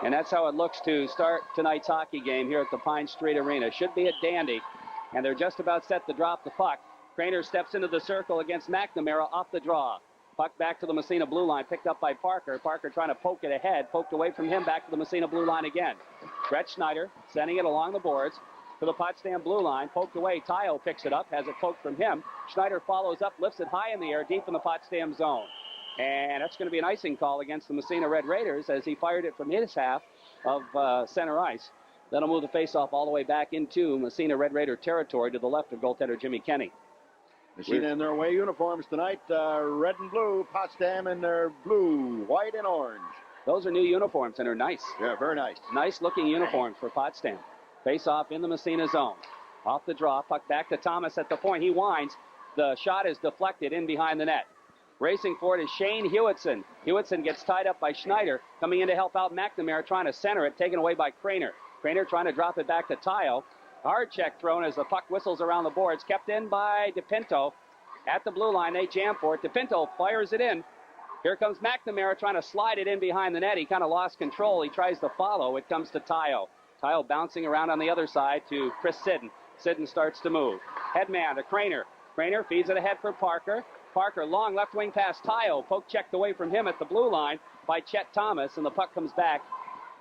And that's how it looks to start tonight's hockey game here at the Pine Street Arena. Should be a dandy. And they're just about set to drop the puck. Craner steps into the circle against McNamara off the draw. Puck back to the Massena blue line, picked up by Parker. Parker trying to poke it ahead, poked away from him, back to the Massena blue line again. Brett Schneider sending it along the boards to the Potsdam blue line, poked away. Tayo picks it up, has it poked from him. Schneider follows up, lifts it high in the air, deep in the Potsdam zone. And that's going to be an icing call against the Massena Red Raiders as he fired it from his half of center ice. That'll move the faceoff all the way back into Massena Red Raider territory to the left of goaltender Jimmy Kenny. Massena in their away uniforms tonight, red and blue. Potsdam in their blue, white, and orange. Those are new uniforms, and they're nice. Yeah, very nice. Nice-looking uniforms for Potsdam. Face-off in the Massena zone. Off the draw, puck back to Thomas at the point. He winds. The shot is deflected in behind the net. Racing for it is Shane Hewitson. Hewitson gets tied up by Schneider. Coming in to help out McNamara, trying to center it, taken away by Craner. Craner trying to drop it back to Tayo. Hard check thrown as the puck whistles around the boards. Kept in by DePinto. At the blue line, they jam for it. DePinto fires it in. Here comes McNamara trying to slide it in behind the net. He kind of lost control. He tries to follow. It comes to Tayo. Tayo bouncing around on the other side to Chris Sidden. Sidden starts to move. Headman to Craner. Craner feeds it ahead for Parker. Parker, long left wing pass. Tayo, poke checked away from him at the blue line by Chet Thomas, and the puck comes back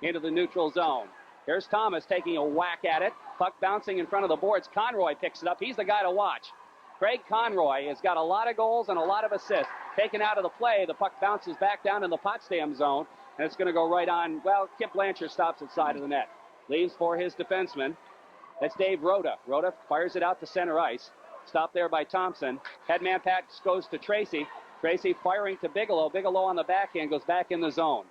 into the neutral zone. Here's Thomas taking a whack at it. Puck bouncing in front of the boards. Conroy picks it up. He's the guy to watch. Craig Conroy has got a lot of goals and a lot of assists. Taken out of the play, the puck bounces back down in the Potsdam zone, and it's going to go right on. Well, Kip Blanchard stops at side of the net. Leaves for his defenseman. That's Dave Rhoda. Rhoda fires it out to center ice. Stopped there by Thompson. Headman pass goes to Tracy. Tracy firing to Bigelow. Bigelow on the backhand goes back in the zone.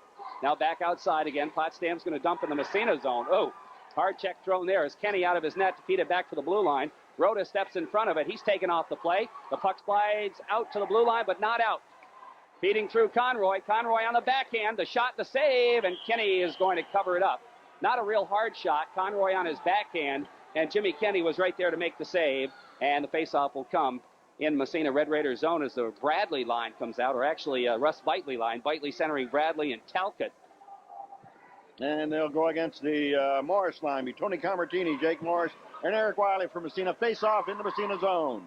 Now back outside again. Potsdam's going to dump in the Massena zone. Oh, hard check thrown there as Kenny out of his net to feed it back to the blue line. Rhoda steps in front of it. He's taken off the play. The puck slides out to the blue line, but not out. Feeding through Conroy. Conroy on the backhand. The shot, the save, and Kenny is going to cover it up. Not a real hard shot. Conroy on his backhand, and Jimmy Kenny was right there to make the save, and the faceoff will come in Massena Red Raider zone as the Bradley line comes out, or actually Russ Bitely line. Bitely centering Bradley and Talcott. And they'll go against the Morris line. Tony Camertini, Jake Morris, and Eric Wiley from Massena. Face off in the Massena zone.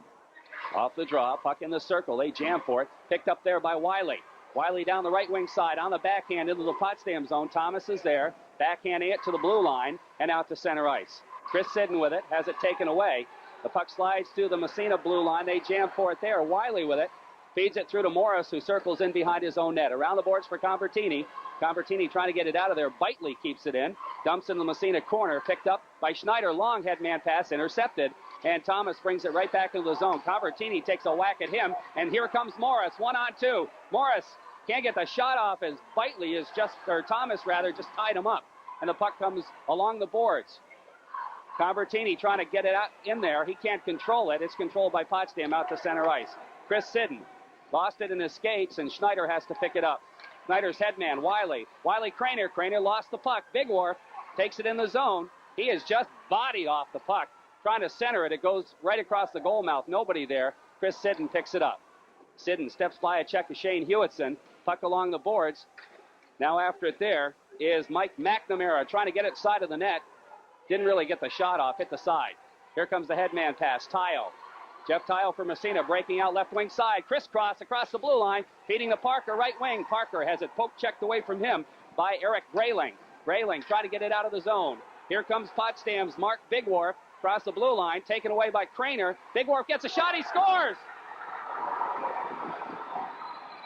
Off the draw, puck in the circle. They jam for it. Picked up there by Wiley. Wiley down the right wing side on the backhand into the Potsdam zone. Thomas is there, backhanding it to the blue line and out to center ice. Chris Sidden with it, has it taken away. The puck slides to the Massena blue line. They jam for it there. Wiley with it. Feeds it through to Morris, who circles in behind his own net. Around the boards for Convertini. Convertini trying to get it out of there. Bitely keeps it in. Dumps in the Massena corner. Picked up by Schneider. Long headman pass intercepted. And Thomas brings it right back into the zone. Convertini takes a whack at him. And here comes Morris. 1-on-2. Morris can't get the shot off as Bitely is just, or Thomas rather, just tied him up. And the puck comes along the boards. Convertini trying to get it out in there. He can't control it. It's controlled by Potsdam out to center ice. Chris Sidden lost it in his skates, and Schneider has to pick it up. Schneider's headman, Wiley. Wiley Craner. Craner lost the puck. Big Wharf takes it in the zone. He is just bodied off the puck. Trying to center it. It goes right across the goal mouth. Nobody there. Chris Sidden picks it up. Sidden steps by a check to Shane Hewitson. Puck along the boards. Now after it there is Mike McNamara trying to get it side of the net. Didn't really get the shot off. Hit the side. Here comes the headman pass. Tayo. Jeff Tayo for Massena breaking out left wing side. Crisscross across the blue line. Feeding to Parker right wing. Parker has it poke checked away from him by Eric Grayling. Grayling trying to get it out of the zone. Here comes Potsdam's Mark Bigwarf across the blue line. Taken away by Craner. Bigwarf gets a shot. He scores!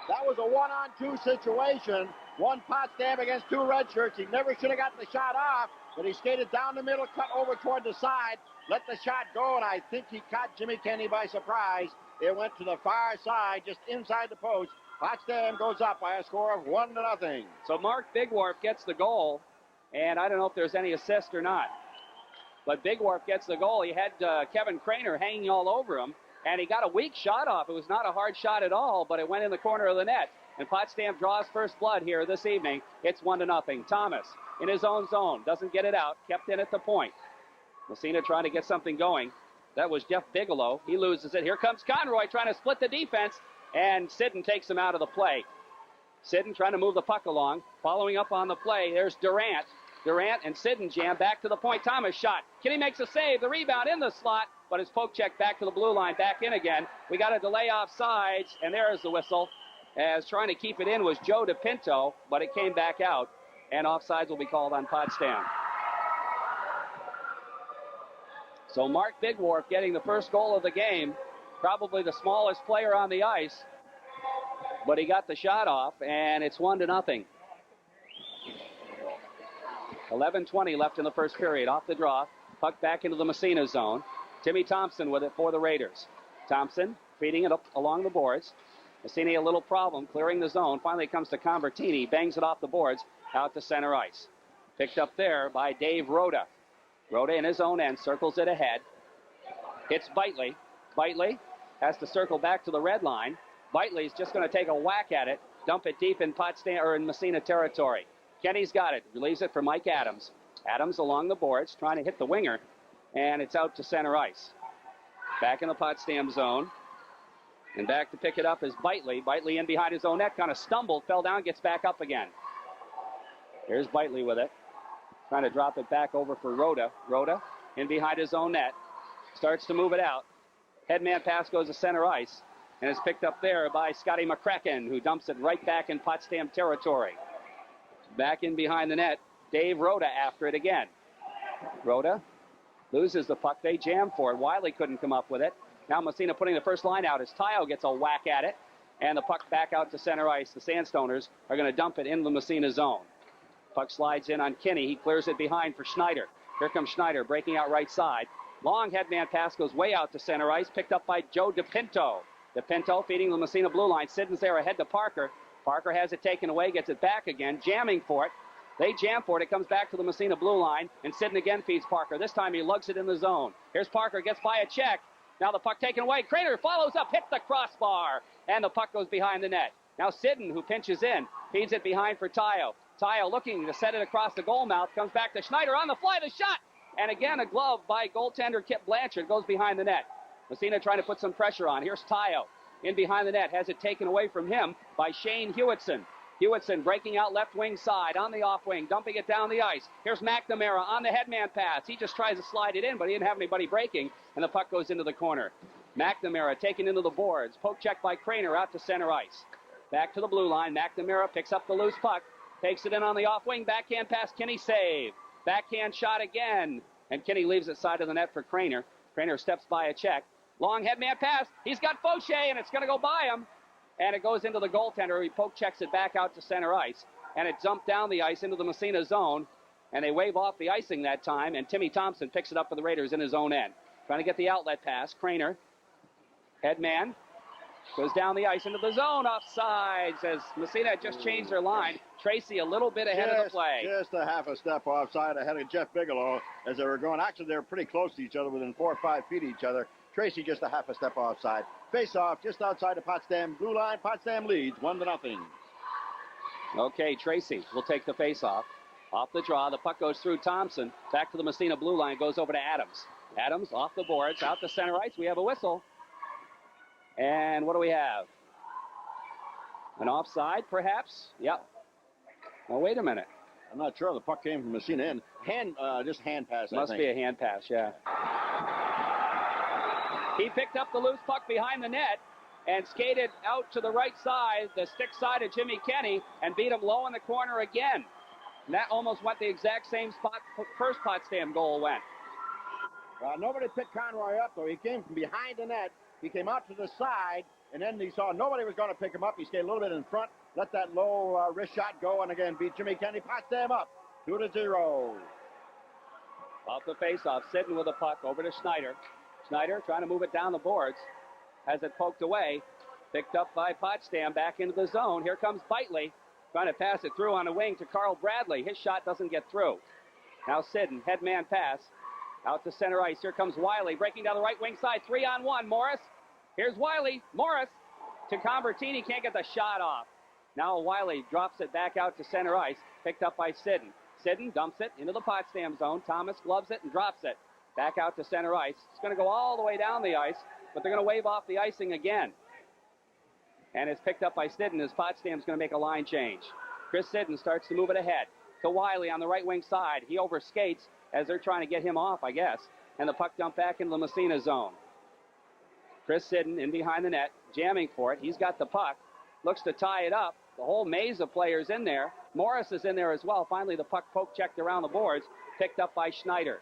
That was a 1-on-2 situation. One Potsdam against two red shirts. He never should have gotten the shot off, but he skated down the middle, cut over toward the side, let the shot go, and I think he caught Jimmy Kenny by surprise. It went to the far side, just inside the post. Potsdam goes up by a score of 1-0. So Mark Bigwarf gets the goal, and I don't know if there's any assist or not. But Bigwarf gets the goal. He had Kevin Craner hanging all over him, and he got a weak shot off. It was not a hard shot at all, but it went in the corner of the net. And Potsdam draws first blood here this evening. It's 1-0. Thomas in his own zone. Doesn't get it out. Kept in at the point. Massena trying to get something going. That was Jeff Bigelow. He loses it. Here comes Conroy trying to split the defense. And Sidden takes him out of the play. Sidden trying to move the puck along. Following up on the play, there's Durant. Durant and Sidden jam back to the point. Thomas shot. Kinney makes a save. The rebound in the slot, but his poke check back to the blue line, back in again. We got a delay offsides, and there's the whistle. As trying to keep it in was Joe DePinto, but it came back out, and offsides will be called on Potsdam. So Mark Bigwarf getting the first goal of the game, probably the smallest player on the ice, but he got the shot off, and it's 1-0. 11:20 left in the first period. Off the draw, puck back into the Massena zone. Timmy Thompson with it for the Raiders. Thompson feeding it up along the boards. Massena a little problem clearing the zone. Finally it comes to Convertini, bangs it off the boards out to center ice. Picked up there by Dave Rhoda. Rhoda in his own end circles it ahead. Hits Bitely. Bitely has to circle back to the red line. Bitely's just going to take a whack at it, dump it deep in Potsdam or in Massena territory. Kenny's got it, relieves it for Mike Adams. Adams along the boards, trying to hit the winger, and it's out to center ice. Back in the Potsdam zone, and back to pick it up is Bitely. Bitely in behind his own net, kind of stumbled, fell down, gets back up again. Here's Bitely with it, trying to drop it back over for Rhoda. Rhoda in behind his own net, starts to move it out. Headman pass goes to center ice, and is picked up there by Scotty McCracken, who dumps it right back in Potsdam territory. Back in behind the net, Dave Rhoda after it again. Rhoda loses the puck. They jam for it. Wiley couldn't come up with it. Now Massena putting the first line out as Tayo gets a whack at it, and the puck back out to center ice. The Sandstoners are going to dump it in the Massena zone. Puck slides in on Kinney. He clears it behind for Schneider. Here comes Schneider breaking out right side. Long headman pass goes way out to center ice, picked up by Joe DePinto. DePinto feeding the Massena blue line. Sidden's there ahead to Parker. Parker has it taken away, gets it back again, jamming for it. They jam for it. It comes back to the Massena blue line, and Sidden again feeds Parker. This time he lugs it in the zone. Here's Parker, gets by a check. Now the puck taken away. Crater follows up, hits the crossbar, and the puck goes behind the net. Now Sidden, who pinches in, feeds it behind for Tayo. Tayo looking to set it across the goal mouth, comes back to Schneider on the fly, the shot, and again a glove by goaltender Kip Blanchard goes behind the net. Massena trying to put some pressure on. Here's Tayo. In behind the net, has it taken away from him by Shane Hewitson. Hewitson breaking out left wing side on the off wing, dumping it down the ice. Here's McNamara on the headman pass. He just tries to slide it in, but he didn't have anybody breaking, and the puck goes into the corner. McNamara taken into the boards. Poke check by Craner out to center ice. Back to the blue line. McNamara picks up the loose puck, takes it in on the off wing, backhand pass. Kinney save. Backhand shot again, and Kinney leaves it side of the net for Craner. Craner steps by a check. Long headman pass. He's got Fauché, and it's going to go by him. And it goes into the goaltender. He poke checks it back out to center ice. And it jumped down the ice into the Massena zone. And they wave off the icing that time. And Timmy Thompson picks it up for the Raiders in his own end. Trying to get the outlet pass. Craner. Headman. Goes down the ice into the zone. Offsides as Massena just changed their line. Tracy a little bit ahead of the play. Just a half a step offside ahead of Jeff Bigelow as they were going. Actually, they were pretty close to each other, within 4 or 5 feet of each other. Tracy just a half a step offside. Face off just outside the Potsdam blue line. Potsdam leads 1-0. Okay, Tracy will take the face off. Off the draw, the puck goes through Thompson. Back to the Massena blue line, goes over to Adams. Adams off the boards, out to center ice. We have a whistle. And what do we have? An offside, perhaps? Yep. Well, wait a minute. I'm not sure. The puck came from Massena in. Just hand pass, I think. Must be a hand pass, yeah. He picked up the loose puck behind the net and skated out to the right side, the stick side of Jimmy Kenny, and beat him low in the corner again. And that almost went the exact same spot first Potsdam goal went. Nobody picked Conroy up, though. He came from behind the net. He came out to the side, and then he saw nobody was going to pick him up. He skated a little bit in front, let that low wrist shot go, and again beat Jimmy Kenny. Potsdam up 2-0. Off the faceoff, Sidden with the puck over to Schneider. Schneider trying to move it down the boards. Has it poked away. Picked up by Potsdam back into the zone. Here comes Bitely trying to pass it through on the wing to Carl Bradley. His shot doesn't get through. Now Sidden, headman pass. Out to center ice. Here comes Wiley breaking down the right wing side. 3-on-1. Morris. Here's Wiley. Morris to Convertini. Can't get the shot off. Now Wiley drops it back out to center ice. Picked up by Sidden. Sidden dumps it into the Potsdam zone. Thomas gloves it and drops it. Back out to center ice. It's going to go all the way down the ice, but they're going to wave off the icing again. And it's picked up by Sidden as Potsdam's going to make a line change. Chris Sidden starts to move it ahead to Wiley on the right wing side. He overskates as they're trying to get him off, I guess. And the puck dumped back into the Massena zone. Chris Sidden in behind the net, jamming for it. He's got the puck. Looks to tie it up. The whole maze of players in there. Morris is in there as well. Finally, the puck poke checked around the boards. Picked up by Schneider.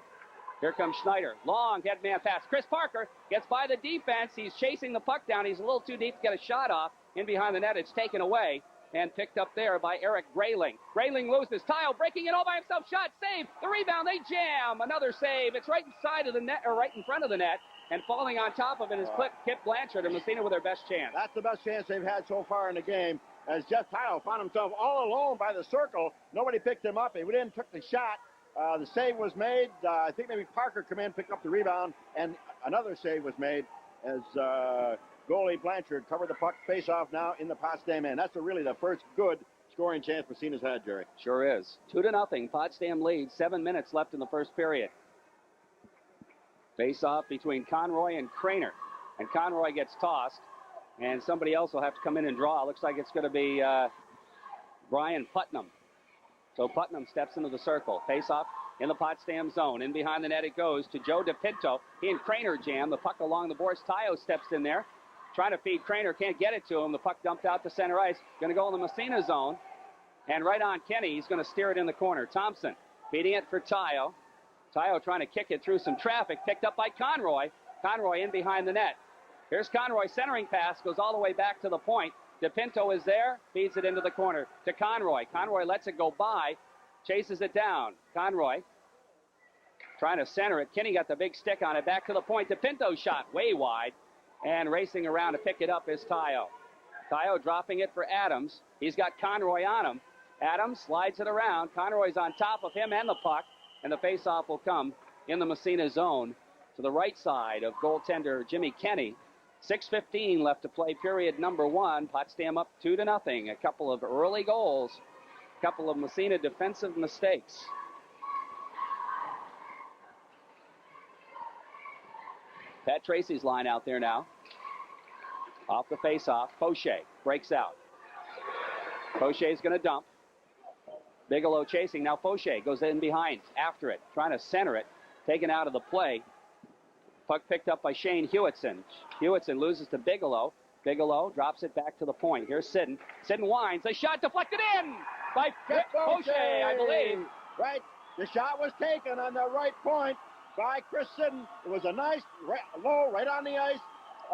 Here comes Schneider. Long head man pass. Chris Parker gets by the defense. He's chasing the puck down. He's a little too deep to get a shot off. In behind the net, it's taken away and picked up there by Eric Grayling. Grayling loses. Tile breaking it all by himself. Shot, save. The rebound, they jam. Another save. It's right inside of the net, or right in front of the net. And falling on top of it is Kip Blanchard and Massena with their best chance. That's the best chance they've had so far in the game, as Jeff Tile found himself all alone by the circle. Nobody picked him up. He went in and took the shot. The save was made. I think maybe Parker came in, picked up the rebound, and another save was made as goalie Blanchard covered the puck. Face off now in the Potsdam end. That's really the first good scoring chance Massena's had, Jerry. Sure is. 2-0. Potsdam leads. 7 minutes left in the first period. Face off between Conroy and Craner. And Conroy gets tossed, and somebody else will have to come in and draw. Looks like it's going to be Brian Putnam. So Putnam steps into the circle. Face off in the Potsdam zone. In behind the net it goes to Joe DePinto. He and Craner jam. The puck along the boards. Tayo steps in there. Trying to feed Craner. Can't get it to him. The puck dumped out to center ice. Going to go in the Massena zone. And right on Kenny. He's going to steer it in the corner. Thompson feeding it for Tayo. Tayo trying to kick it through some traffic. Picked up by Conroy. Conroy in behind the net. Here's Conroy. Centering pass. Goes all the way back to the point. DePinto is there, feeds it into the corner to Conroy. Conroy lets it go by, chases it down. Conroy trying to center it. Kenny got the big stick on it. Back to the point. DePinto's shot way wide. And racing around to pick it up is Tayo. Tayo dropping it for Adams. He's got Conroy on him. Adams slides it around. Conroy's on top of him and the puck. And the faceoff will come in the Massena zone to the right side of goaltender Jimmy Kenny. 6:15 left to play, period number 1. Potsdam up 2-0. A couple of early goals, a couple of Massena defensive mistakes. Pat Tracy's line out there now. Off the faceoff, Poche breaks out. Poche's going to dump. Bigelow chasing. Now Poche goes in behind, after it, trying to center it. Taken out of the play. Puck picked up by Shane Hewitson. Hewitson loses to Bigelow. Bigelow drops it back to the point. Here's Sidden. Sidden winds. A shot deflected in by Poche, I believe. Right. The shot was taken on the right point by Chris Sidden. It was a nice low right on the ice.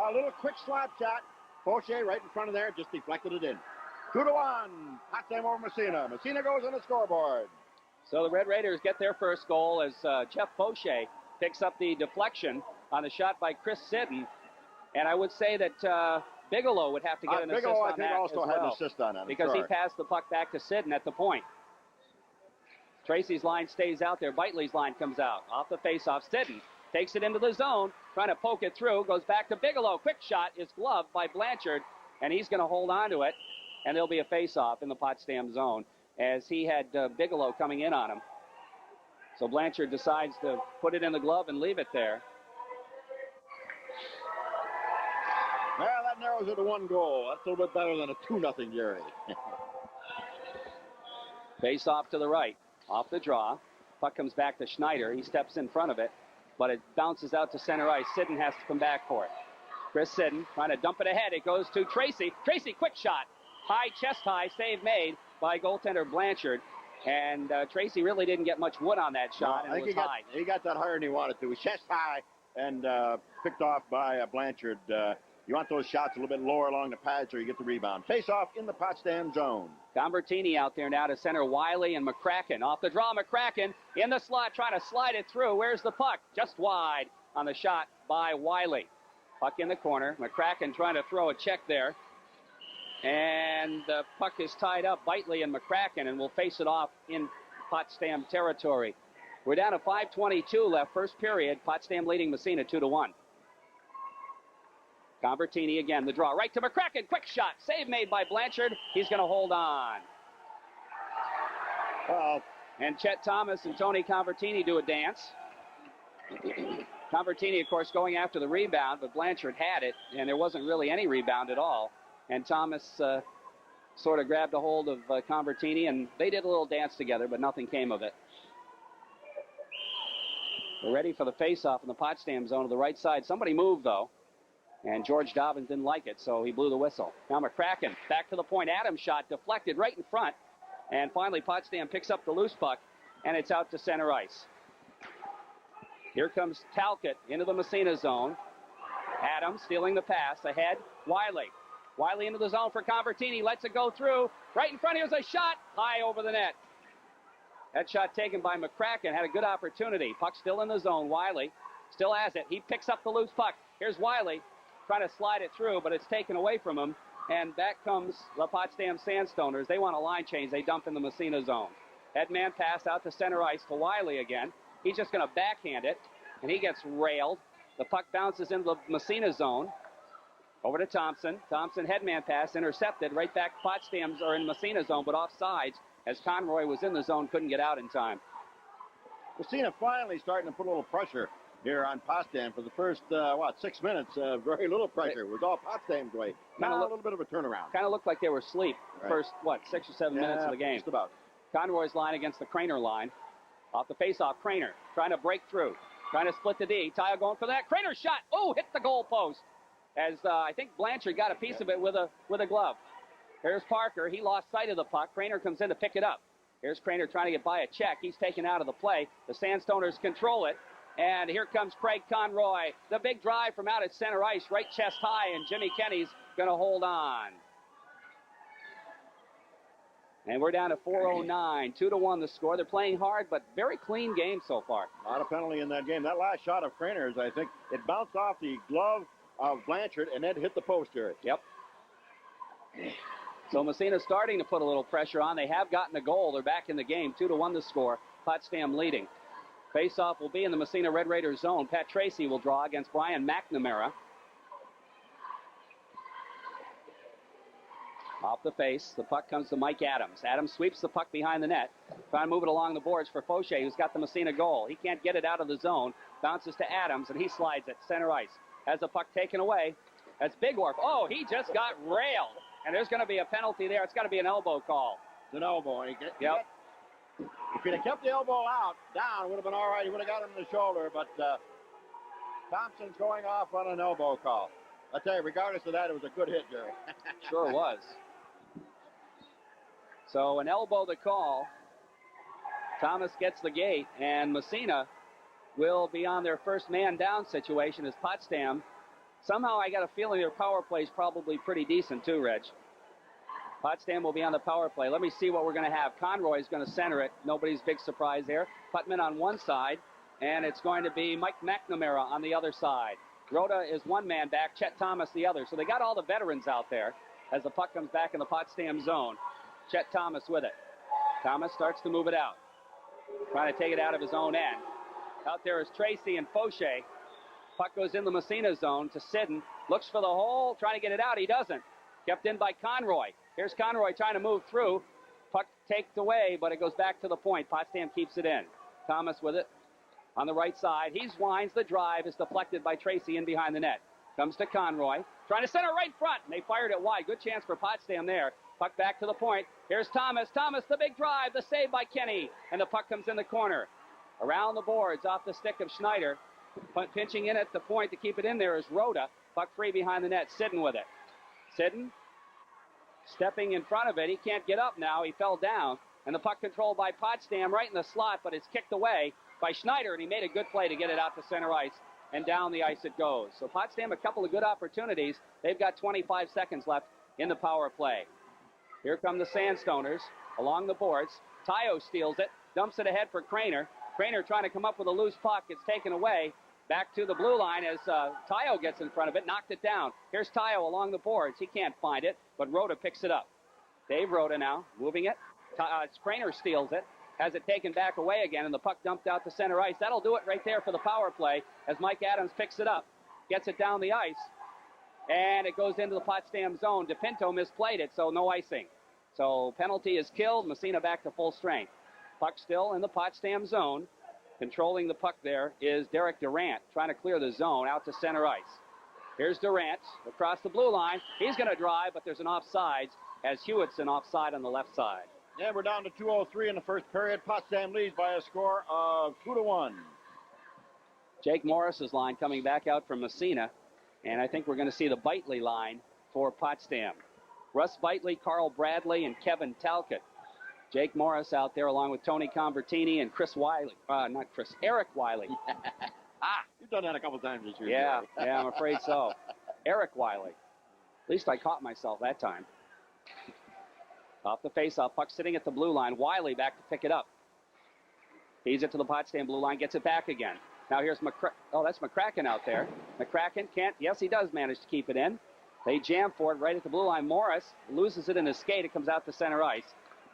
A little quick slap shot. Poche right in front of there just deflected it in. 2-1. Potsdam over Massena. Massena goes on the scoreboard. So the Red Raiders get their first goal as Jeff Poche picks up the deflection on a shot by Chris Sidden. And I would say that Bigelow would have to get an assist Bigelow, on I think, that also as had well, an assist on that. because he passed the puck back to Sidden at the point. Tracy's line stays out there. Bitley's line comes out. Off the faceoff, Sidden takes it into the zone, trying to poke it through, goes back to Bigelow. Quick shot is gloved by Blanchard, and he's going to hold on to it. And there'll be a faceoff in the Potsdam zone as he had Bigelow coming in on him. So Blanchard decides to put it in the glove and leave it there. Well, that narrows it to 1 goal. That's a little bit better than a 2-0, Jerry. Face off to the right. Off the draw. Puck comes back to Schneider. He steps in front of it, but it bounces out to center ice. Sidden has to come back for it. Chris Sidden trying to dump it ahead. It goes to Tracy. Tracy, quick shot. High, chest high, save made by goaltender Blanchard. And Tracy really didn't get much wood on that shot. No, I think he got that higher than he wanted to. He was chest high and picked off by Blanchard. You want those shots a little bit lower along the pad so you get the rebound. Face off in the Potsdam zone. Convertini out there now to center Wiley and McCracken. Off the draw, McCracken in the slot trying to slide it through. Where's the puck? Just wide on the shot by Wiley. Puck in the corner. McCracken trying to throw a check there. And the puck is tied up. Bitley and McCracken, and will face it off in Potsdam territory. We're down to 5:22 left, first period. Potsdam leading Massena 2-1. Convertini again, the draw right to McCracken. Quick shot, save made by Blanchard. He's going to hold on. And Chet Thomas and Tony Convertini do a dance. Convertini, of course, going after the rebound, but Blanchard had it, and there wasn't really any rebound at all. and Thomas sort of grabbed a hold of Convertini, and they did a little dance together, but nothing came of it. They're ready for the face-off in the Potsdam zone to the right side. Somebody moved, though, and George Dobbins didn't like it, so he blew the whistle. Now McCracken back to the point. Adams shot deflected right in front, and finally Potsdam picks up the loose puck, and it's out to center ice. Here comes Talcott into the Massena zone. Adams stealing the pass ahead. Wiley into the zone for Convertini. Lets it go through. Right in front. Here's a shot. High over the net. That shot taken by McCracken. Had a good opportunity. Puck still in the zone. Wiley still has it. He picks up the loose puck. Here's Wiley trying to slide it through, but it's taken away from him. And back comes the Potsdam Sandstoners. They want a line change. They dump in the Massena zone. Headman pass out to center ice to Wiley again. He's just going to backhand it, and he gets railed. The puck bounces into the Massena zone. Over to Thompson. Thompson headman pass intercepted. Right back Potsdam's are in Massena zone, but offsides as Conroy was in the zone, couldn't get out in time. Massena finally starting to put a little pressure here on Potsdam for the first, 6 minutes. Very little pressure. It was all Potsdam's way. Now a little bit of a turnaround. Kind of looked like they were asleep the first, 6 or 7 minutes of the game. Just about. Conroy's line against the Craner line. Off the faceoff, Craner trying to break through. Trying to split the D. Tyo going for that. Craner shot. Oh, hit the goal post. As I think Blanchard got a piece of it with a glove. Here's Parker. He lost sight of the puck. Craner comes in to pick it up. Here's Craner trying to get by a check. He's taken out of the play. The Sandstoners control it. And here comes Craig Conroy. The big drive from out at center ice, right chest high, and Jimmy Kenny's going to hold on. And we're down to 4:09, 2-1 the score. They're playing hard, but very clean game so far. A lot of penalty in that game. That last shot of Craner's, I think, it bounced off the glove of Blanchard and then hit the post here. Yep. So Massena's starting to put a little pressure on. They have gotten a goal. They're back in the game, 2-1 the score. Potsdam leading. Face-off will be in the Massena Red Raiders zone. Pat Tracy will draw against Brian McNamara. Off the face, the puck comes to Mike Adams. Adams sweeps the puck behind the net. Trying to move it along the boards for Fauché, who's got the Massena goal. He can't get it out of the zone. Bounces to Adams, and he slides it center ice. Has the puck taken away. That's Bigorf. Oh, he just got railed. And there's going to be a penalty there. It's got to be an elbow call. It's an elbow. Yep. If he'd have kept the elbow out, down, it would have been all right. He would have got him in the shoulder, but Thompson's going off on an elbow call. I tell you, regardless of that, it was a good hit, Jerry. Sure was. So an elbow to call. Thomas gets the gate, and Massena will be on their first man down situation as Potsdam. Somehow I got a feeling their power play is probably pretty decent too, Reg. Potsdam will be on the power play. Let me see what we're going to have. Conroy is going to center it. Nobody's big surprise there. Putman on one side, and it's going to be Mike McNamara on the other side. Rhoda is one man back, Chet Thomas the other. So they got all the veterans out there as the puck comes back in the Potsdam zone. Chet Thomas with it. Thomas starts to move it out. Trying to take it out of his own end. Out there is Tracy and Fauché. Puck goes in the Massena zone to Sidden. Looks for the hole, trying to get it out. He doesn't. Kept in by Conroy. Here's Conroy trying to move through. Puck taken away, but it goes back to the point. Potsdam keeps it in. Thomas with it on the right side. He winds. The drive is deflected by Tracy in behind the net. Comes to Conroy. Trying to center right front. And they fired it wide. Good chance for Potsdam there. Puck back to the point. Here's Thomas. Thomas, the big drive. The save by Kenny. And the puck comes in the corner. Around the boards, off the stick of Schneider. Pinching in at the point to keep it in there is Rhoda. Puck free behind the net. Sidden with it. Sidden stepping in front of it. He can't get up now. He fell down. And the puck controlled by Potsdam right in the slot, but it's kicked away by Schneider, and he made a good play to get it out to center ice, and down the ice it goes. So Potsdam, a couple of good opportunities. They've got 25 seconds left in the power play. Here come the Sandstoners along the boards. Tyo steals it, dumps it ahead for Craner. Craner trying to come up with a loose puck. It's taken away. Back to the blue line as Tyo gets in front of it, knocked it down. Here's Tyo along the boards. He can't find it, but Rhoda picks it up. Dave Rhoda now moving it. Craner steals it, has it taken back away again, and the puck dumped out to center ice. That'll do it right there for the power play as Mike Adams picks it up, gets it down the ice, and it goes into the Potsdam zone. DePinto misplayed it, so no icing. So penalty is killed. Massena back to full strength. Puck still in the Potsdam zone. Controlling the puck there is Derek Durant, trying to clear the zone out to center ice. Here's Durant across the blue line. He's going to drive, but there's an offsides as Hewitson offside on the left side. And we're down to 2:03 in the first period. Potsdam leads by a score of 2-1. Jake Morris's line coming back out from Massena. And I think we're going to see the Bitely line for Potsdam. Russ Bitely, Carl Bradley, and Kevin Talcott. Jake Morris out there along with Tony Convertini and Eric Wiley. You've done that a couple times this year. Yeah, I'm afraid so. Eric Wiley. At least I caught myself that time. Off the face-off, puck sitting at the blue line. Wiley back to pick it up. Feeds it to the Potsdam blue line, gets it back again. Now here's that's McCracken out there. McCracken can't, yes, he does manage to keep it in. They jam for it right at the blue line. Morris loses it in his skate. It comes out to center ice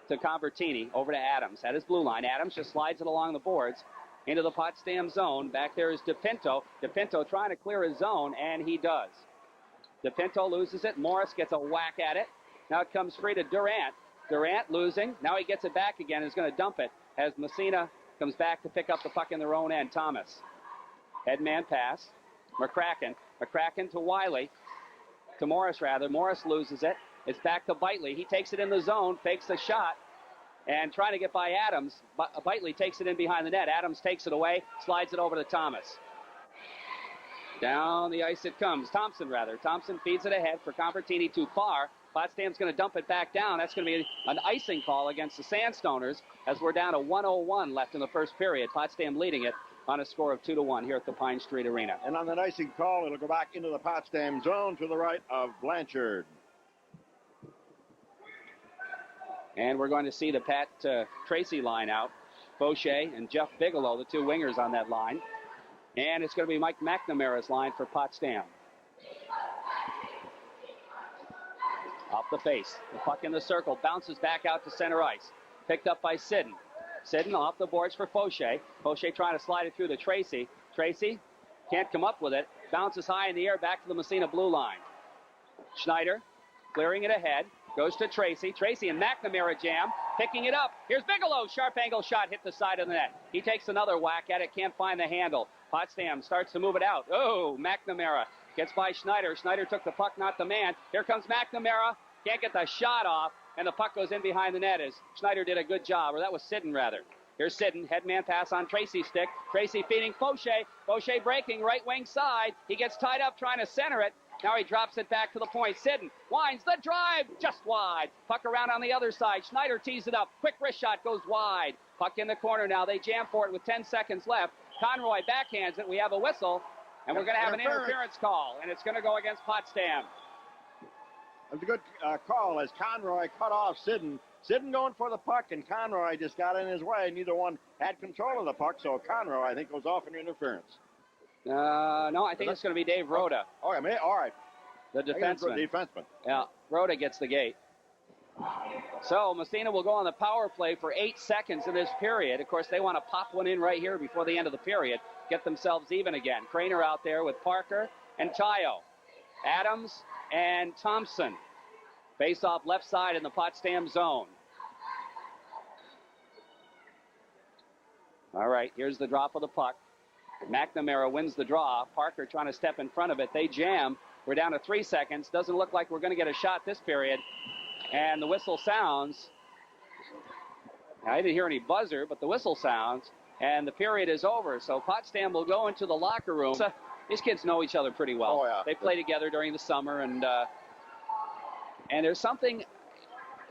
to Convertini, over to Adams at his blue line. Adams just slides it along the boards into the Potsdam zone. Back there is DePinto. DePinto trying to clear his zone, and he does. DePinto loses it. Morris gets a whack at it. Now it comes free to Durant. Durant losing. Now he gets it back again. He's going to dump it as Massena comes back to pick up the puck in their own end. Thomas. Headman pass. McCracken. McCracken to Wiley. To Morris, rather. Morris loses it. It's back to Bitely. He takes it in the zone, fakes the shot, and trying to get by Adams. Bitely takes it in behind the net. Adams takes it away, slides it over to Thomas. Down the ice it comes. Thompson feeds it ahead for Convertini too far. Potsdam's going to dump it back down. That's going to be an icing call against the Sandstoners as we're down to 1:01 left in the first period. Potsdam leading it on a score of 2-1 here at the Pine Street Arena. And on that icing call, it'll go back into the Potsdam zone to the right of Blanchard. And we're going to see the Pat Tracy line out. Fauché and Jeff Bigelow, the two wingers on that line. And it's going to be Mike McNamara's line for Potsdam. Off the face. The puck in the circle. Bounces back out to center ice. Picked up by Sidden. Sidden off the boards for Fauché. Fauché trying to slide it through to Tracy. Tracy can't come up with it. Bounces high in the air back to the Massena blue line. Schneider clearing it ahead. Goes to Tracy. Tracy and McNamara jam. Picking it up. Here's Bigelow. Sharp angle shot hit the side of the net. He takes another whack at it. Can't find the handle. Potsdam starts to move it out. Oh, McNamara gets by Schneider. Schneider took the puck, not the man. Here comes McNamara. Can't get the shot off. And the puck goes in behind the net as Schneider did a good job. Or that was Sidden, rather. Here's Sidden. Headman pass on Tracy's stick. Tracy feeding Fauché. Fauché breaking right wing side. He gets tied up trying to center it. Now he drops it back to the point. Sidden winds the drive just wide. Puck around on the other side. Schneider tees it up. Quick wrist shot goes wide. Puck in the corner now. They jam for it with 10 seconds left. Conroy backhands it. We have a whistle. And we're going to have an interference call. And it's going to go against Potsdam. It was a good call as Conroy cut off Sidden. Sidden going for the puck, and Conroy just got in his way. Neither one had control of the puck, so Conroy, I think, goes off in interference. No, I think it's going to be Dave Rhoda. All right. The defenseman. Yeah, Rhoda gets the gate. So Massena will go on the power play for 8 seconds in this period. Of course, they want to pop one in right here before the end of the period, get themselves even again. Craner out there with Parker and Tayo. Adams and Thompson. Face off left side in the Potsdam zone. All right, here's the drop of the puck. McNamara wins the draw. Parker trying to step in front of it. They jam. We're down to 3 seconds. Doesn't look like we're going to get a shot this period. And the whistle sounds. Now, I didn't hear any buzzer, but the whistle sounds. And the period is over. So Potsdam will go into the locker room. So these kids know each other pretty well. Oh, yeah. They play together during the summer. And there's something,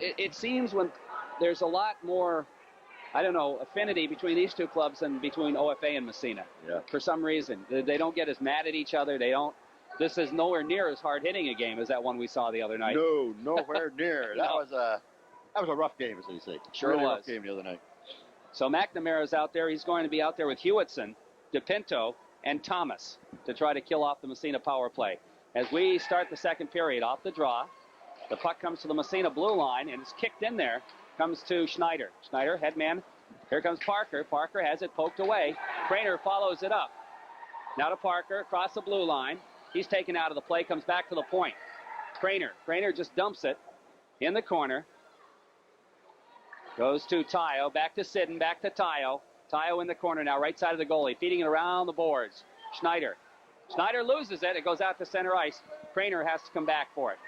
it seems when there's a lot more, I don't know, affinity between these two clubs than between OFA and Massena. Yeah. For some reason. They don't get as mad at each other. This is nowhere near as hard hitting a game as that one we saw the other night. No, nowhere near. No. That was a rough game, as they say. Sure really was. Rough game the other night. So McNamara's out there. He's going to be out there with Hewitson, DePinto, and Thomas to try to kill off the Massena power play. As we start the second period, off the draw, the puck comes to the Massena blue line and is kicked in there. Comes to Schneider. Schneider, headman. Here comes Parker. Parker has it poked away. Craner follows it up. Now to Parker, across the blue line. He's taken out of the play, comes back to the point. Craner just dumps it in the corner. Goes to Tayo, back to Sidden, back to Tayo. Tayo in the corner now, right side of the goalie, feeding it around the boards. Schneider Schneider loses it. It goes out to center ice. Craner has to come back for it.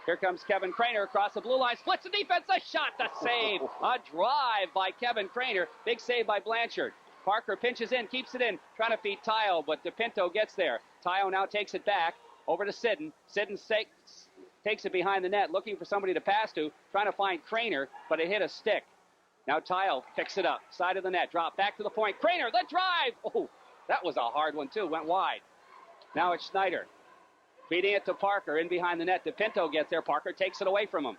Here comes Kevin Craner across the blue line. Splits the defense. A shot to save. A drive by Kevin Craner. Big save by Blanchard. Parker pinches in, keeps it in, trying to feed Tayo, but DePinto gets there. Tayo now takes it back over to Sidden. Sidden takes it behind the net, looking for somebody to pass to, trying to find Craner, but it hit a stick. Now Tayo picks it up, side of the net, drop back to the point. Craner, the drive! Oh, that was a hard one too, went wide. Now it's Schneider. Feeding it to Parker, in behind the net. DePinto gets there. Parker takes it away from him.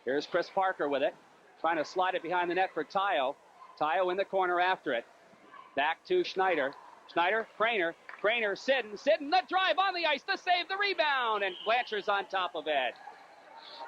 Here's Chris Parker with it, trying to slide it behind the net for Tayo. Tayo in the corner after it. Back to Schneider. Schneider, Craner, Sidden, the drive on the ice, the save, the rebound, and Blanchard's on top of it.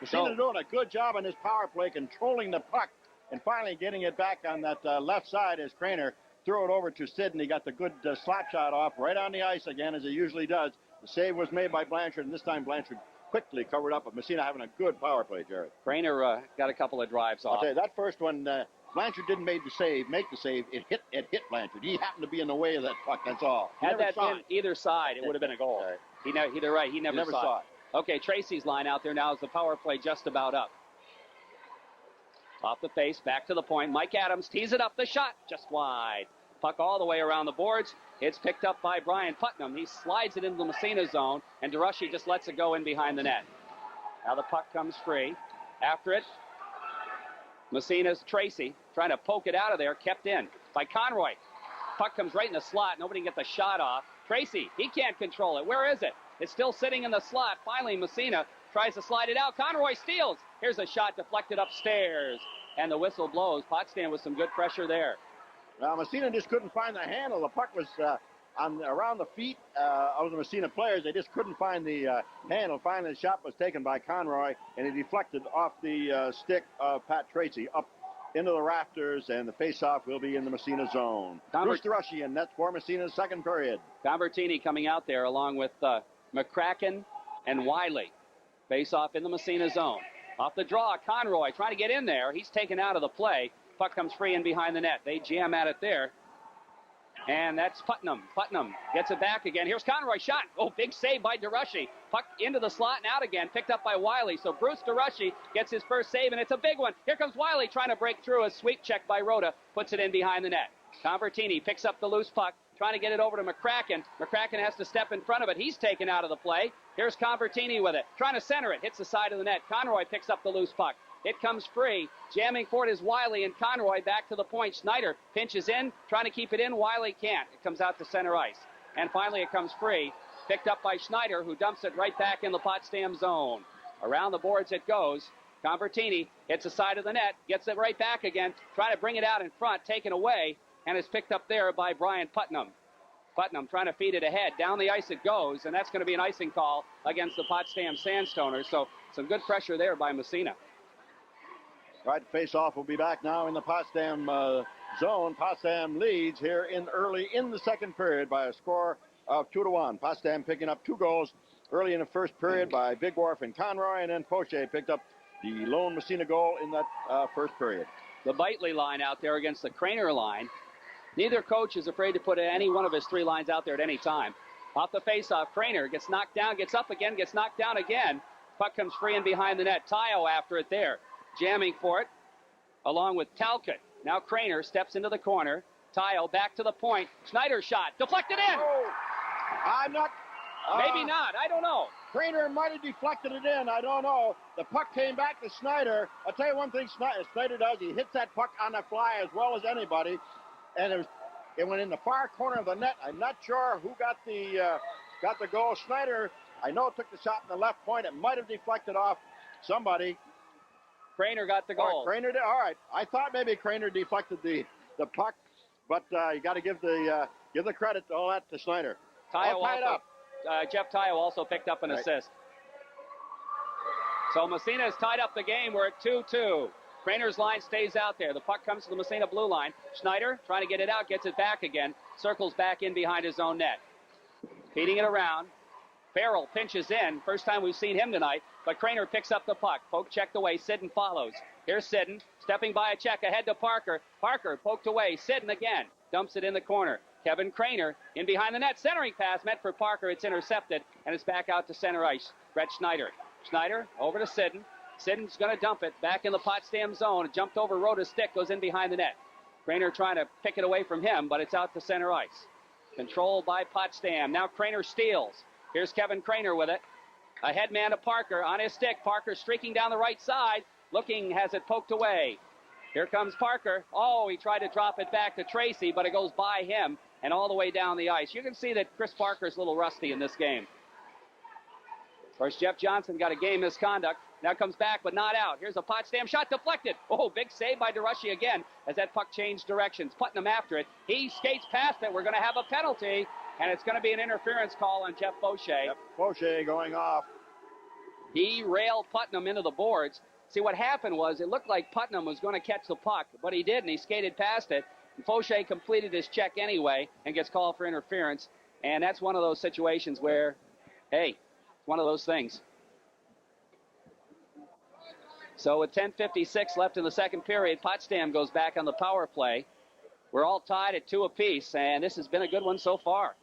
Massena doing a good job on this power play, controlling the puck, and finally getting it back on that left side as Craner threw it over to Sidden. He got the good slap shot off right on the ice again, as he usually does. The save was made by Blanchard, and this time Blanchard quickly covered up, but Massena having a good power play, Jared. Craner got a couple of drives off. I'll tell you, that first one, Blanchard didn't make the save. It hit Blanchard. He happened to be in the way of that puck, that's all. Had that been either side, it would have been a goal. Right. He never saw it. Okay, Tracy's line out there now is the power play just about up. Off the face, back to the point. Mike Adams tees it up, the shot just wide. Puck all the way around the boards. It's picked up by Brian Putnam. He slides it into the Massena zone, and DeRushy just lets it go in behind the net. Now the puck comes free. After it, Massena's Tracy trying to poke it out of there, kept in by Conroy. Puck comes right in the slot. Nobody can get the shot off. Tracy, he can't control it. Where is it? It's still sitting in the slot. Finally, Massena tries to slide it out. Conroy steals. Here's a shot deflected upstairs, and the whistle blows. Potsdam with some good pressure there. Now, Massena just couldn't find the handle. The puck was around the feet of the Massena players. They just couldn't find the handle. Finally, the shot was taken by Conroy, and it deflected off the stick of Pat Tracy up into the rafters, and the face-off will be in the Massena zone. Bruce DeRushy in net for Massena's second period. Convertini coming out there along with McCracken and Wiley. Face-off in the Massena zone. Off the draw, Conroy trying to get in there. He's taken out of the play. Puck comes free in behind the net. They jam at it there. And that's Putnam. Putnam gets it back again. Here's Conroy, shot. Oh, big save by DeRushy. Puck into the slot and out again. Picked up by Wiley. So Bruce DeRushy gets his first save, and it's a big one. Here comes Wiley trying to break through. A sweep check by Rhoda. Puts it in behind the net. Convertini picks up the loose puck, trying to get it over to McCracken. McCracken has to step in front of it. He's taken out of the play. Here's Convertini with it. Trying to center it. Hits the side of the net. Conroy picks up the loose puck. It comes free. Jamming for it is Wiley and Conroy back to the point. Schneider pinches in, trying to keep it in. Wiley can't. It comes out to center ice. And finally it comes free. Picked up by Schneider, who dumps it right back in the Potsdam zone. Around the boards it goes. Convertini hits the side of the net, gets it right back again, trying to bring it out in front, taken away, and is picked up there by Brian Putnam. Putnam trying to feed it ahead. Down the ice it goes, and that's going to be an icing call against the Potsdam Sandstoners. So some good pressure there by Massena. Right, face-off will be back now in the Potsdam zone. Potsdam leads here early in the second period by a score of 2-1. Potsdam picking up 2 goals early in the first period by Big Wharf and Conroy, and then Poche picked up the lone Massena goal in that first period. The Bitely line out there against the Craner line. Neither coach is afraid to put any one of his 3 lines out there at any time. Off the face-off, Craner gets knocked down, gets up again, gets knocked down again. Puck comes free in behind the net. Tayo after it there. Jamming for it, along with Talcott. Now Craner steps into the corner. Tayo back to the point. Schneider shot. Deflected in. Oh, I'm not. Maybe not. I don't know. Craner might have deflected it in. I don't know. The puck came back to Schneider. I'll tell you one thing Schneider does. He hits that puck on the fly as well as anybody. And it went in the far corner of the net. I'm not sure who got the goal. Schneider, I know, took the shot in the left point. It might have deflected off somebody. Craner got the goal. Craner did. All right. I thought maybe Craner deflected the puck, but you got to give the credit to all that to Schneider. Jeff Tayo also picked up an assist. So Massena has tied up the game. We're at 2-2. Craner's line stays out there. The puck comes to the Massena blue line. Schneider trying to get it out, gets it back again. Circles back in behind his own net. Feeding it around. Farrell pinches in. First time we've seen him tonight. But Craner picks up the puck. Poke checked away. Sidden follows. Here's Sidden. Stepping by a check ahead to Parker. Parker poked away. Sidden again. Dumps it in the corner. Kevin Craner in behind the net. Centering pass meant for Parker. It's intercepted, and it's back out to center ice. Brett Schneider. Schneider over to Sidden. Sidden's going to dump it back in the Potsdam zone. It jumped over Rhoda's stick, goes in behind the net. Craner trying to pick it away from him, but it's out to center ice. Controlled by Potsdam. Now Craner steals. Here's Kevin Craner with it. A head man to Parker on his stick. Parker streaking down the right side. Looking, has it poked away. Here comes Parker. Oh, he tried to drop it back to Tracy, but it goes by him and all the way down the ice. You can see that Chris Parker's a little rusty in this game. Of course, Jeff Johnson got a game misconduct. Now comes back, but not out. Here's a Potsdam shot deflected. Oh, big save by DeRushy again as that puck changed directions. Putnam after it. He skates past it. We're going to have a penalty, and it's going to be an interference call on Jeff Fauché. Yep, Fauché going off. He railed Putnam into the boards. See, what happened was it looked like Putnam was going to catch the puck, but he didn't. He skated past it. And Fauché completed his check anyway and gets called for interference. And that's one of those situations where, hey, it's one of those things. So with 10:56 left in the second period, Potsdam goes back on the power play. We're all tied at 2 apiece, and this has been a good one so far.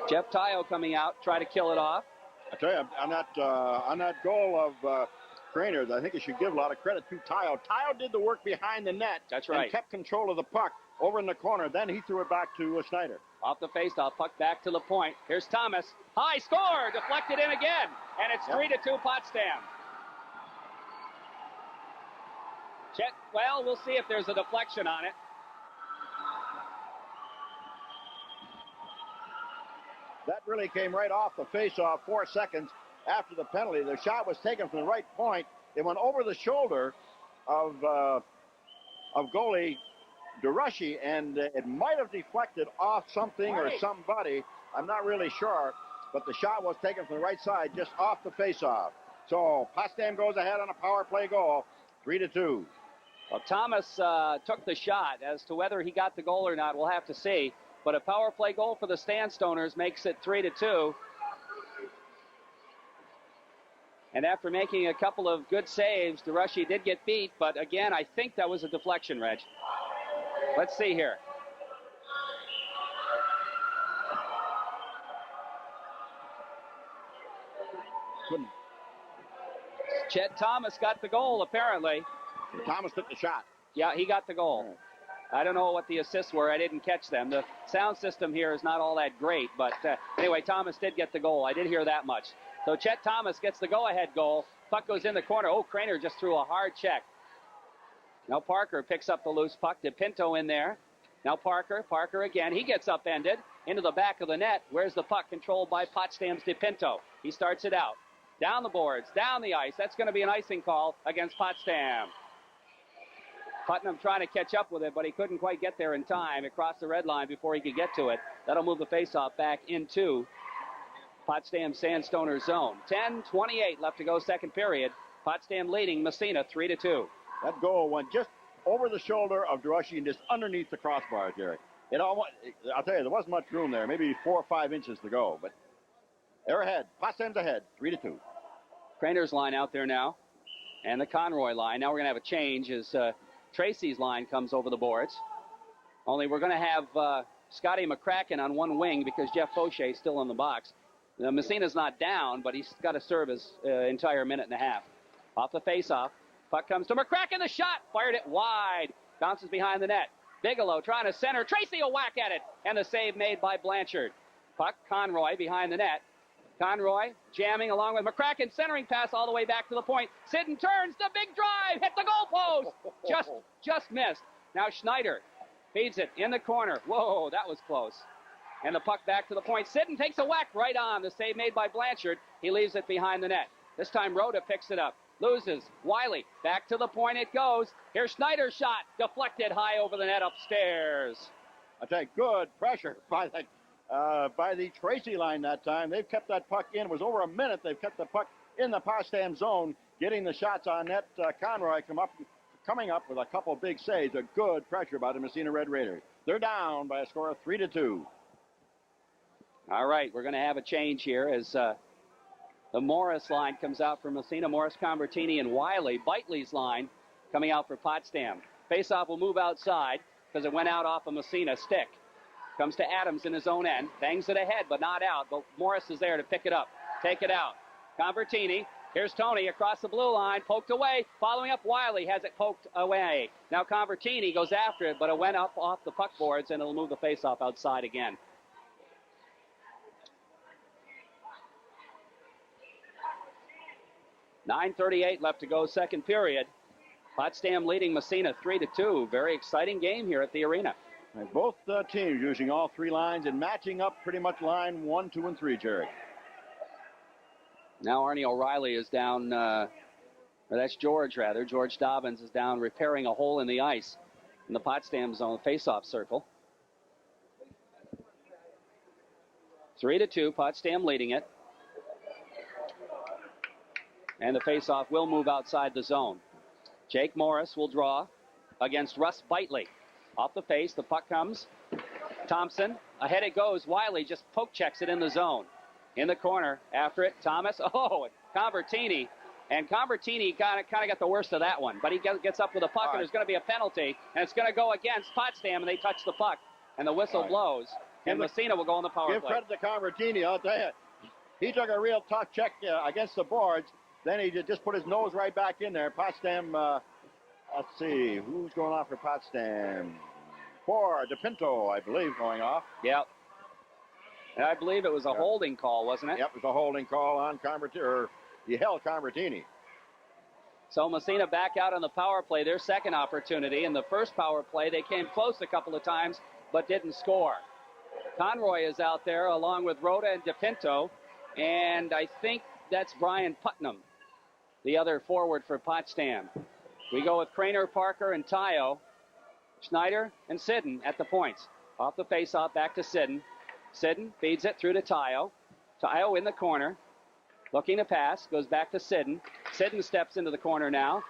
Jeff Tayo coming out, try to kill it off. I tell you, on that goal of Craner, I think you should give a lot of credit to Tayo. Tayo did the work behind the net. That's right. And kept control of the puck over in the corner. Then he threw it back to Schneider. Off the faceoff, puck back to the point. Here's Thomas. High score, deflected in again, and it's 3-2 Potsdam. Chet, well, we'll see if there's a deflection on it. That really came right off the face-off 4 seconds after the penalty. The shot was taken from the right point. It went over the shoulder of goalie DeRushy, and it might have deflected off something or somebody. I'm not really sure, but the shot was taken from the right side, just off the face-off. So Potsdam goes ahead on a power play goal, 3-2. Well, Thomas took the shot. As to whether he got the goal or not, we'll have to see. But a power play goal for the Sandstoners makes it 3-2. And after making a couple of good saves, DeRushy did get beat. But again, I think that was a deflection, Reg. Let's see here. Chet Thomas got the goal, apparently. Thomas took the shot. Yeah, he got the goal. I don't know what the assists were. I didn't catch them. The sound system here is not all that great. But anyway, Thomas did get the goal. I did hear that much. So Chet Thomas gets the go-ahead goal. Puck goes in the corner. Oh, Craner just threw a hard check. Now Parker picks up the loose puck. DePinto in there. Now Parker again. He gets upended into the back of the net. Where's the puck? Controlled by Potsdam's DePinto. He starts it out. Down the boards, down the ice. That's going to be an icing call against Potsdam. Putnam trying to catch up with it, but he couldn't quite get there in time. It crossed the red line before he could get to it. That'll move the faceoff back into Potsdam Sandstoner zone. 10:28 left to go second period. Potsdam leading Massena 3-2. That goal went just over the shoulder of DeRushy and just underneath the crossbar, Jerry. I'll tell you, there wasn't much room there. Maybe 4 or 5 inches to go, but they're ahead. Potsdam's ahead, 3-2. Craner's line out there now, and the Conroy line. Now we're going to have a change as Tracy's line comes over the boards. Only we're going to have Scotty McCracken on one wing because Jeff Fauché is still in the box. Massena's not down, but he's got to serve his entire minute and a half. Off the faceoff. Puck comes to McCracken. The shot. Fired it wide. Bounces behind the net. Bigelow trying to center. Tracy a whack at it. And the save made by Blanchard. Puck, Conroy behind the net. Conroy jamming along with McCracken. Centering pass all the way back to the point. Sidden turns. The big drive. Hit the goalpost. Just missed. Now Schneider feeds it in the corner. Whoa, that was close. And the puck back to the point. Sidden takes a whack right on. The save made by Blanchard. He leaves it behind the net. This time Rhoda picks it up. Loses. Wiley. Back to the point it goes. Here's Schneider's shot. Deflected high over the net upstairs. I tell you, good pressure by the Tracy line that time. They've kept that puck in. It was over a minute. They've kept the puck in the Potsdam zone, getting the shots on net. Conroy coming up with a couple big saves. A good pressure by the Massena Red Raiders. They're down by a score of 3-2. All right, we're going to have a change here as the Morris line comes out for Massena. Morris, Convertini, and Wiley. Bitely's line coming out for Potsdam. Faceoff will move outside. because it went out off of Massena. Stick. Comes to Adams in his own end. Bangs it ahead, but not out. But Morris is there to pick it up. Take it out. Convertini. Here's Tony across the blue line. Poked away. Following up, Wiley has it poked away. Now Convertini goes after it, but it went up off the puck boards, and it'll move the faceoff outside again. .9:38 left to go, second period. Potsdam leading Massena 3-2. Very exciting game here at the arena. And both teams using all three lines and matching up pretty much line 1, 2, and 3, Jerry. Now Arnie O'Reilly is down, or that's George rather. George Dobbins is down repairing a hole in the ice in the Potsdam zone face-off circle. 3-2, Potsdam leading it. And the face-off will move outside the zone. Jake Morris will draw against Russ Bitely. Off the face, the puck comes. Thompson, ahead it goes. Wiley just poke checks it in the zone. In the corner, after it, Thomas. Oh, Convertini. And Convertini kind of got the worst of that one. But he gets up with a puck, and there's going to be a penalty. And it's going to go against Potsdam, and they touch the puck. And the whistle blows. And Massena will go on the power play. Give credit to Convertini, I'll tell you. He took a real tough check against the boards. Then he just put his nose right back in there. Potsdam, let's see, who's going off for Potsdam? For DePinto, I believe, going off. Yep. And I believe it was a holding call, wasn't it? Yep, it was a holding call on Convertini, or he held Convertini. So Massena back out on the power play, their second opportunity. In the first power play, they came close a couple of times, but didn't score. Conroy is out there along with Rhoda and DePinto, and I think that's Brian Putnam, the other forward for Potsdam. We go with Craner, Parker, and Tayo. Schneider and Sidden at the points. Off the face-off, back to Sidden. Sidden feeds it through to Tayo. Tayo in the corner. Looking to pass. Goes back to Sidden. Sidden steps into the corner now.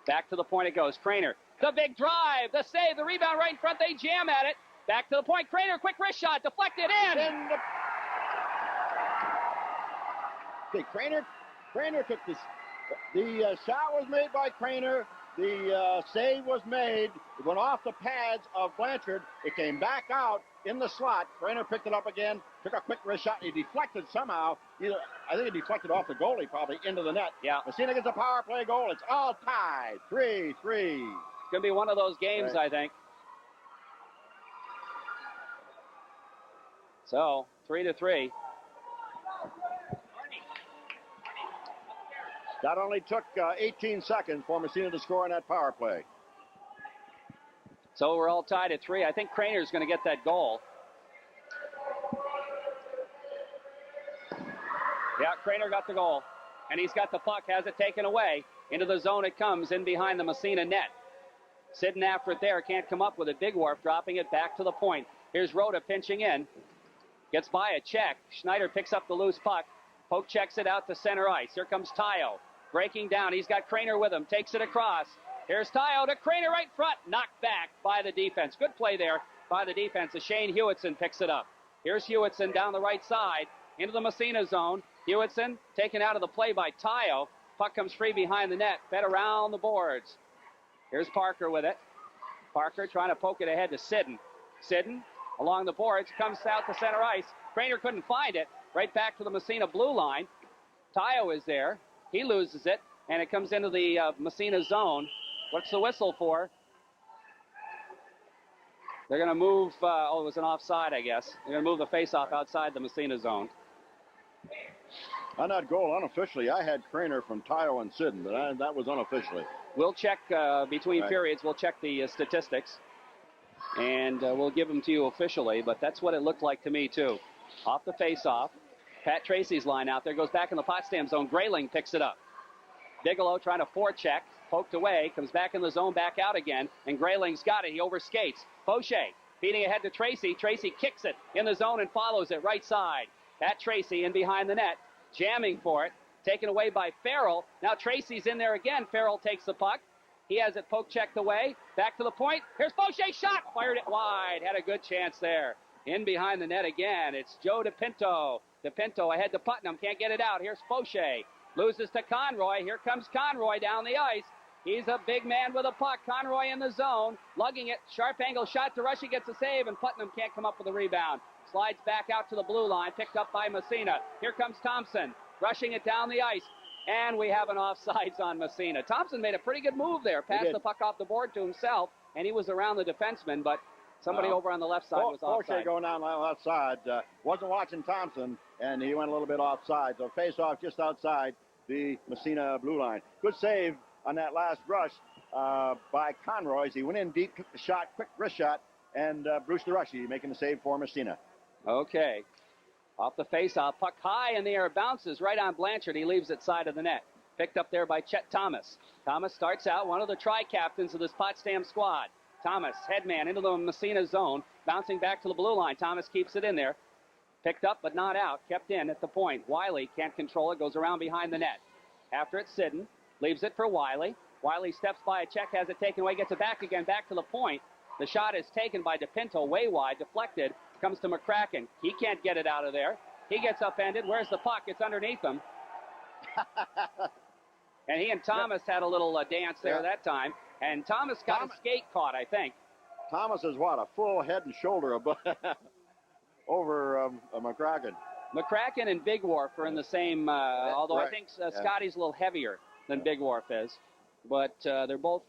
Back to the point it goes. Craner. The big drive. The save. The rebound right in front. They jam at it. Back to the point. Craner. Quick wrist shot. Deflected in. Craner took this. The shot was made by Craner. The save was made. It went off the pads of Blanchard. It came back out in the slot. Craner picked it up again, took a quick wrist shot, and he deflected somehow. I think it deflected off the goalie probably into the net. Yeah. Massena gets a power play goal. It's all tied. 3-3. It's going to be one of those games, right. I think. So, 3-3. That only took 18 seconds for Massena to score on that power play. So we're all tied at 3. I think Craner's going to get that goal. Yeah, Craner got the goal. And he's got the puck, has it taken away. Into the zone it comes, in behind the Massena net. Sitting after it there, can't come up with it. Big Wharf dropping it back to the point. Here's Rhoda pinching in. Gets by a check. Schneider picks up the loose puck. Poke checks it out to center ice. Here comes Tayo. Breaking down. He's got Craner with him. Takes it across. Here's Tayo to Craner right front. Knocked back by the defense. Good play there by the defense. Shane Hewitson picks it up. Here's Hewitson down the right side. Into the Massena zone. Hewitson taken out of the play by Tayo. Puck comes free behind the net. Fed around the boards. Here's Parker with it. Parker trying to poke it ahead to Sidden. Sidden along the boards. Comes out to center ice. Craner couldn't find it. Right back to the Massena blue line. Tayo is there. He loses it, and it comes into the Massena zone. What's the whistle for? They're going to move, it was an offside, I guess. They're going to move the faceoff outside the Massena zone. On that goal, unofficially, I had Craner from Tayo and Sidden, but that was unofficially. We'll check between periods. We'll check the statistics, and we'll give them to you officially, but that's what it looked like to me, too. Off the faceoff. Pat Tracy's line out there goes back in the Potsdam zone. Grayling picks it up. Bigelow trying to forecheck, poked away, comes back in the zone, back out again, and Grayling's got it. He overskates. Fauché feeding ahead to Tracy. Tracy kicks it in the zone and follows it right side. Pat Tracy in behind the net, jamming for it, taken away by Farrell. Now Tracy's in there again. Farrell takes the puck. He has it poke checked away. Back to the point. Here's Fauché shot. Fired it wide. Had a good chance there. In behind the net again. It's Joe DePinto. DePinto ahead to Putnam. Can't get it out. Here's Fauché. Loses to Conroy. Here comes Conroy down the ice. He's a big man with a puck. Conroy in the zone, lugging it. Sharp angle shot. DeRushy gets a save, and Putnam can't come up with a rebound. Slides back out to the blue line, picked up by Massena. Here comes Thompson, rushing it down the ice. And we have an offsides on Massena. Thompson made a pretty good move there. Passed the puck off the board to himself, and he was around the defenseman, but somebody over on the left side was offside. Poche going down the left side. Wasn't watching Thompson, and he went a little bit offside. So face-off just outside the Massena blue line. Good save on that last rush by Conroy. He went in deep, took the shot, quick wrist shot, and Bruce DeRushy making the save for Massena. Okay. Off the face-off, puck high in the air, bounces right on Blanchard. He leaves it side of the net. Picked up there by Chet Thomas. Thomas starts out, one of the tri-captains of this Potsdam squad. Thomas, headman into the Massena zone, bouncing back to the blue line. Thomas keeps it in there. Picked up but not out, kept in at the point. Wiley can't control it, goes around behind the net. After it, Sidden leaves it for Wiley. Wiley steps by a check, has it taken away, gets it back again, back to the point. The shot is taken by DePinto, way wide, deflected. Comes to McCracken. He can't get it out of there. He gets upended. Where's the puck? It's underneath him. And he and Thomas had a little dance there that time. And Thomas got his skate caught, I think. Thomas is what, a full head and shoulder above over McCracken. McCracken and Big Wharf are in the same, although I think Scotty's a little heavier than Big Wharf is. But they're both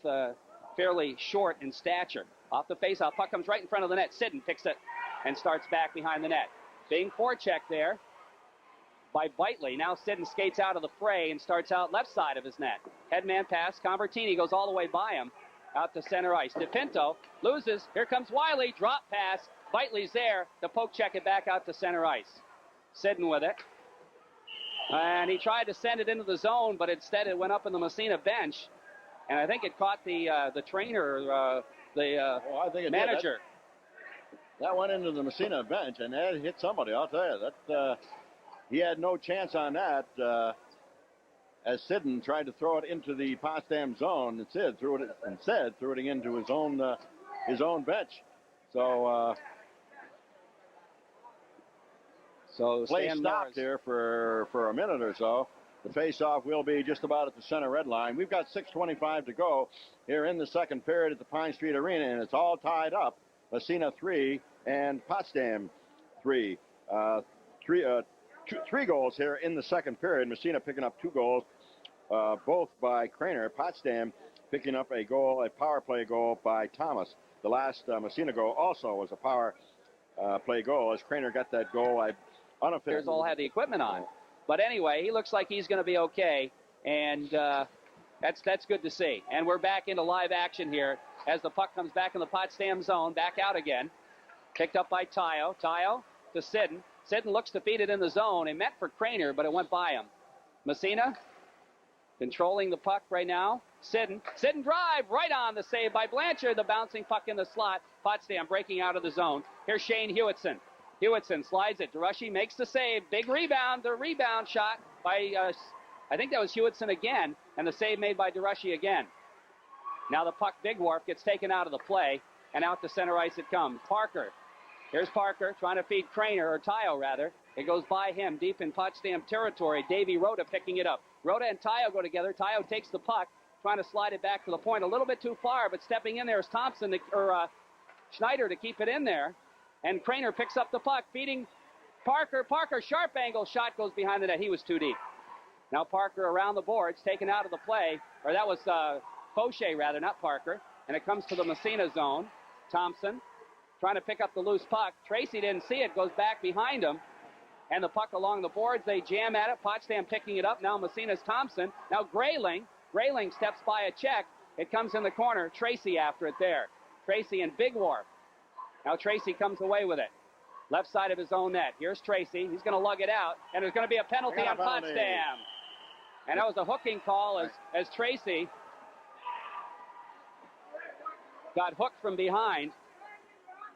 fairly short in stature. Off the faceoff, puck comes right in front of the net. Sidden picks it and starts back behind the net. Being forechecked there by Bitely. Now Sidden skates out of the fray and starts out left side of his net. Headman pass. Convertini goes all the way by him out to center ice. DePinto loses. Here comes Wiley. Drop pass. Bitely's there to poke check it back out to center ice. Sidden with it. And he tried to send it into the zone, but instead it went up in the Massena bench. And I think it caught the trainer, I think it manager. That went into the Massena bench, and that hit somebody. I'll tell you that he had no chance on that. As Sidden tried to throw it into the Potsdam zone, instead threw it into his own bench. So play stopped here for a minute or so. The face-off will be just about at the center red line. We've got 6:25 to go here in the second period at the Pine Street Arena, and it's all tied up. Massena 3 and Potsdam 3. Three goals here in the second period. Massena picking up 2 goals, both by Craner. Potsdam picking up a power play goal by Thomas. The last Massena goal also was a power play goal, as Craner got that goal. Players all had the equipment on. But anyway, he looks like he's going to be okay, and that's good to see. And we're back into live action here as the puck comes back in the Potsdam zone, back out again. Picked up by Tayo. Tayo to Sidden. Sidden looks to feed it in the zone. It meant for Craner, but it went by him. Massena controlling the puck right now. Sidden drive right on the save by Blanchard. The bouncing puck in the slot. Potsdam breaking out of the zone. Here's Shane Hewitson. Hewitson slides it. DeRushy makes the save. Big rebound. The rebound shot by, I think that was Hewitson again, and the save made by DeRushy again. Now the puck, Big Wharf, gets taken out of the play, and out to center ice it comes. Parker. Here's Parker trying to feed Craner, or Tayo rather. It goes by him deep in Potsdam territory. Davey Rhoda picking it up. Rhoda and Tayo go together. Tayo takes the puck, trying to slide it back to the point. A little bit too far, but stepping in there is Thompson, Schneider to keep it in there. And Craner picks up the puck, feeding Parker. Parker, sharp angle shot goes behind the net. He was too deep. Now Parker around the boards, taken out of the play. Or that was Poche, rather, not Parker. And it comes to the Massena zone. Thompson trying to pick up the loose puck. Tracy didn't see it, goes back behind him. And the puck along the boards, they jam at it. Potsdam picking it up. Now Massena's Thompson. Now Grayling. Grayling steps by a check. It comes in the corner. Tracy after it there. Tracy and Big Wharf. Now Tracy comes away with it. Left side of his own net. Here's Tracy. He's going to lug it out. And there's going to be a penalty on Potsdam. And that was a hooking call as Tracy got hooked from behind.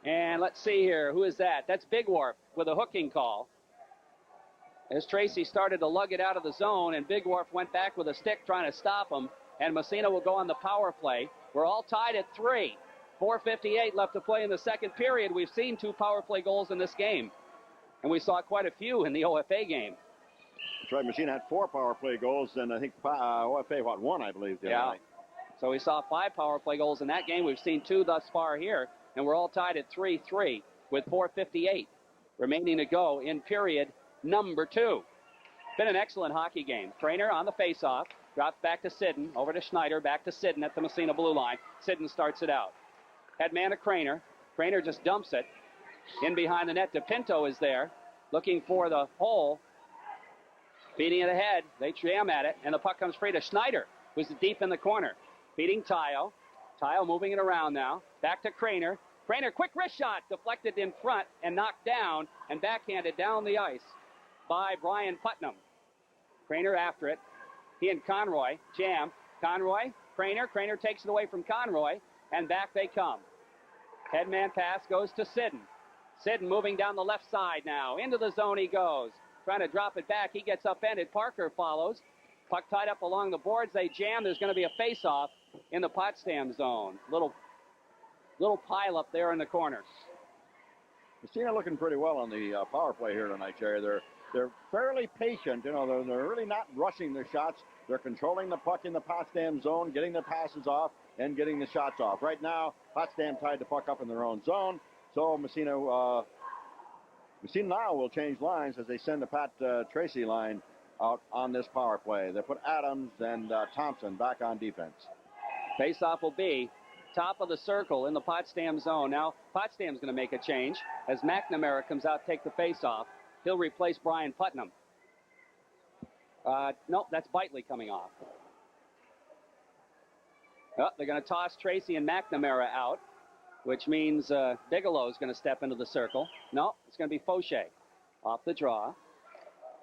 And let's see here. Who is that? That's Big Wharf with a hooking call. As Tracy started to lug it out of the zone, and Big Wharf went back with a stick trying to stop him. And Massena will go on the power play. We're all tied at 3. 4:58 left to play in the second period. We've seen 2 power play goals in this game. And we saw quite a few in the OFA game. That's right. Massena had 4 power play goals, and I think OFA, 1, I believe. Yeah. So we saw 5 power play goals in that game. We've seen 2 thus far here, and we're all tied at 3-3 with 4:58 remaining to go in period number 2. Been an excellent hockey game. Trainer on the faceoff, drops back to Sidden, over to Schneider, back to Sidden at the Massena blue line. Sidden starts it out. Head man to Craner. Craner just dumps it in behind the net. DePinto is there, looking for the hole. Feeding it ahead. They jam at it, and the puck comes free to Schneider, who's deep in the corner. Feeding Tayo. Tayo moving it around now. Back to Craner. Craner, quick wrist shot, deflected in front and knocked down and backhanded down the ice by Brian Putnam. Craner after it. He and Conroy jam. Conroy, Craner. Craner takes it away from Conroy, and back they come. Headman pass goes to Sidden. Sidden moving down the left side now. Into the zone he goes. Trying to drop it back. He gets upended. Parker follows. Puck tied up along the boards. They jam. There's going to be a face-off in the Potsdam zone. Little pile up there in the corner. Massena looking pretty well on the power play here tonight, Jerry. They're fairly patient. You know, they're really not rushing their shots. They're controlling the puck in the Potsdam zone, getting the passes off, and getting the shots off. Right now, Potsdam tied the puck up in their own zone. So Massena now will change lines as they send the Pat Tracy line out on this power play. They put Adams and Thompson back on defense. Face-off will be top of the circle in the Potsdam zone. Now, Potsdam's going to make a change as McNamara comes out to take the face-off. He'll replace Brian Putnam. Nope, that's Bitely coming off. Oh, they're going to toss Tracy and McNamara out, which means Bigelow's going to step into the circle. No, it's going to be Fauché off the draw.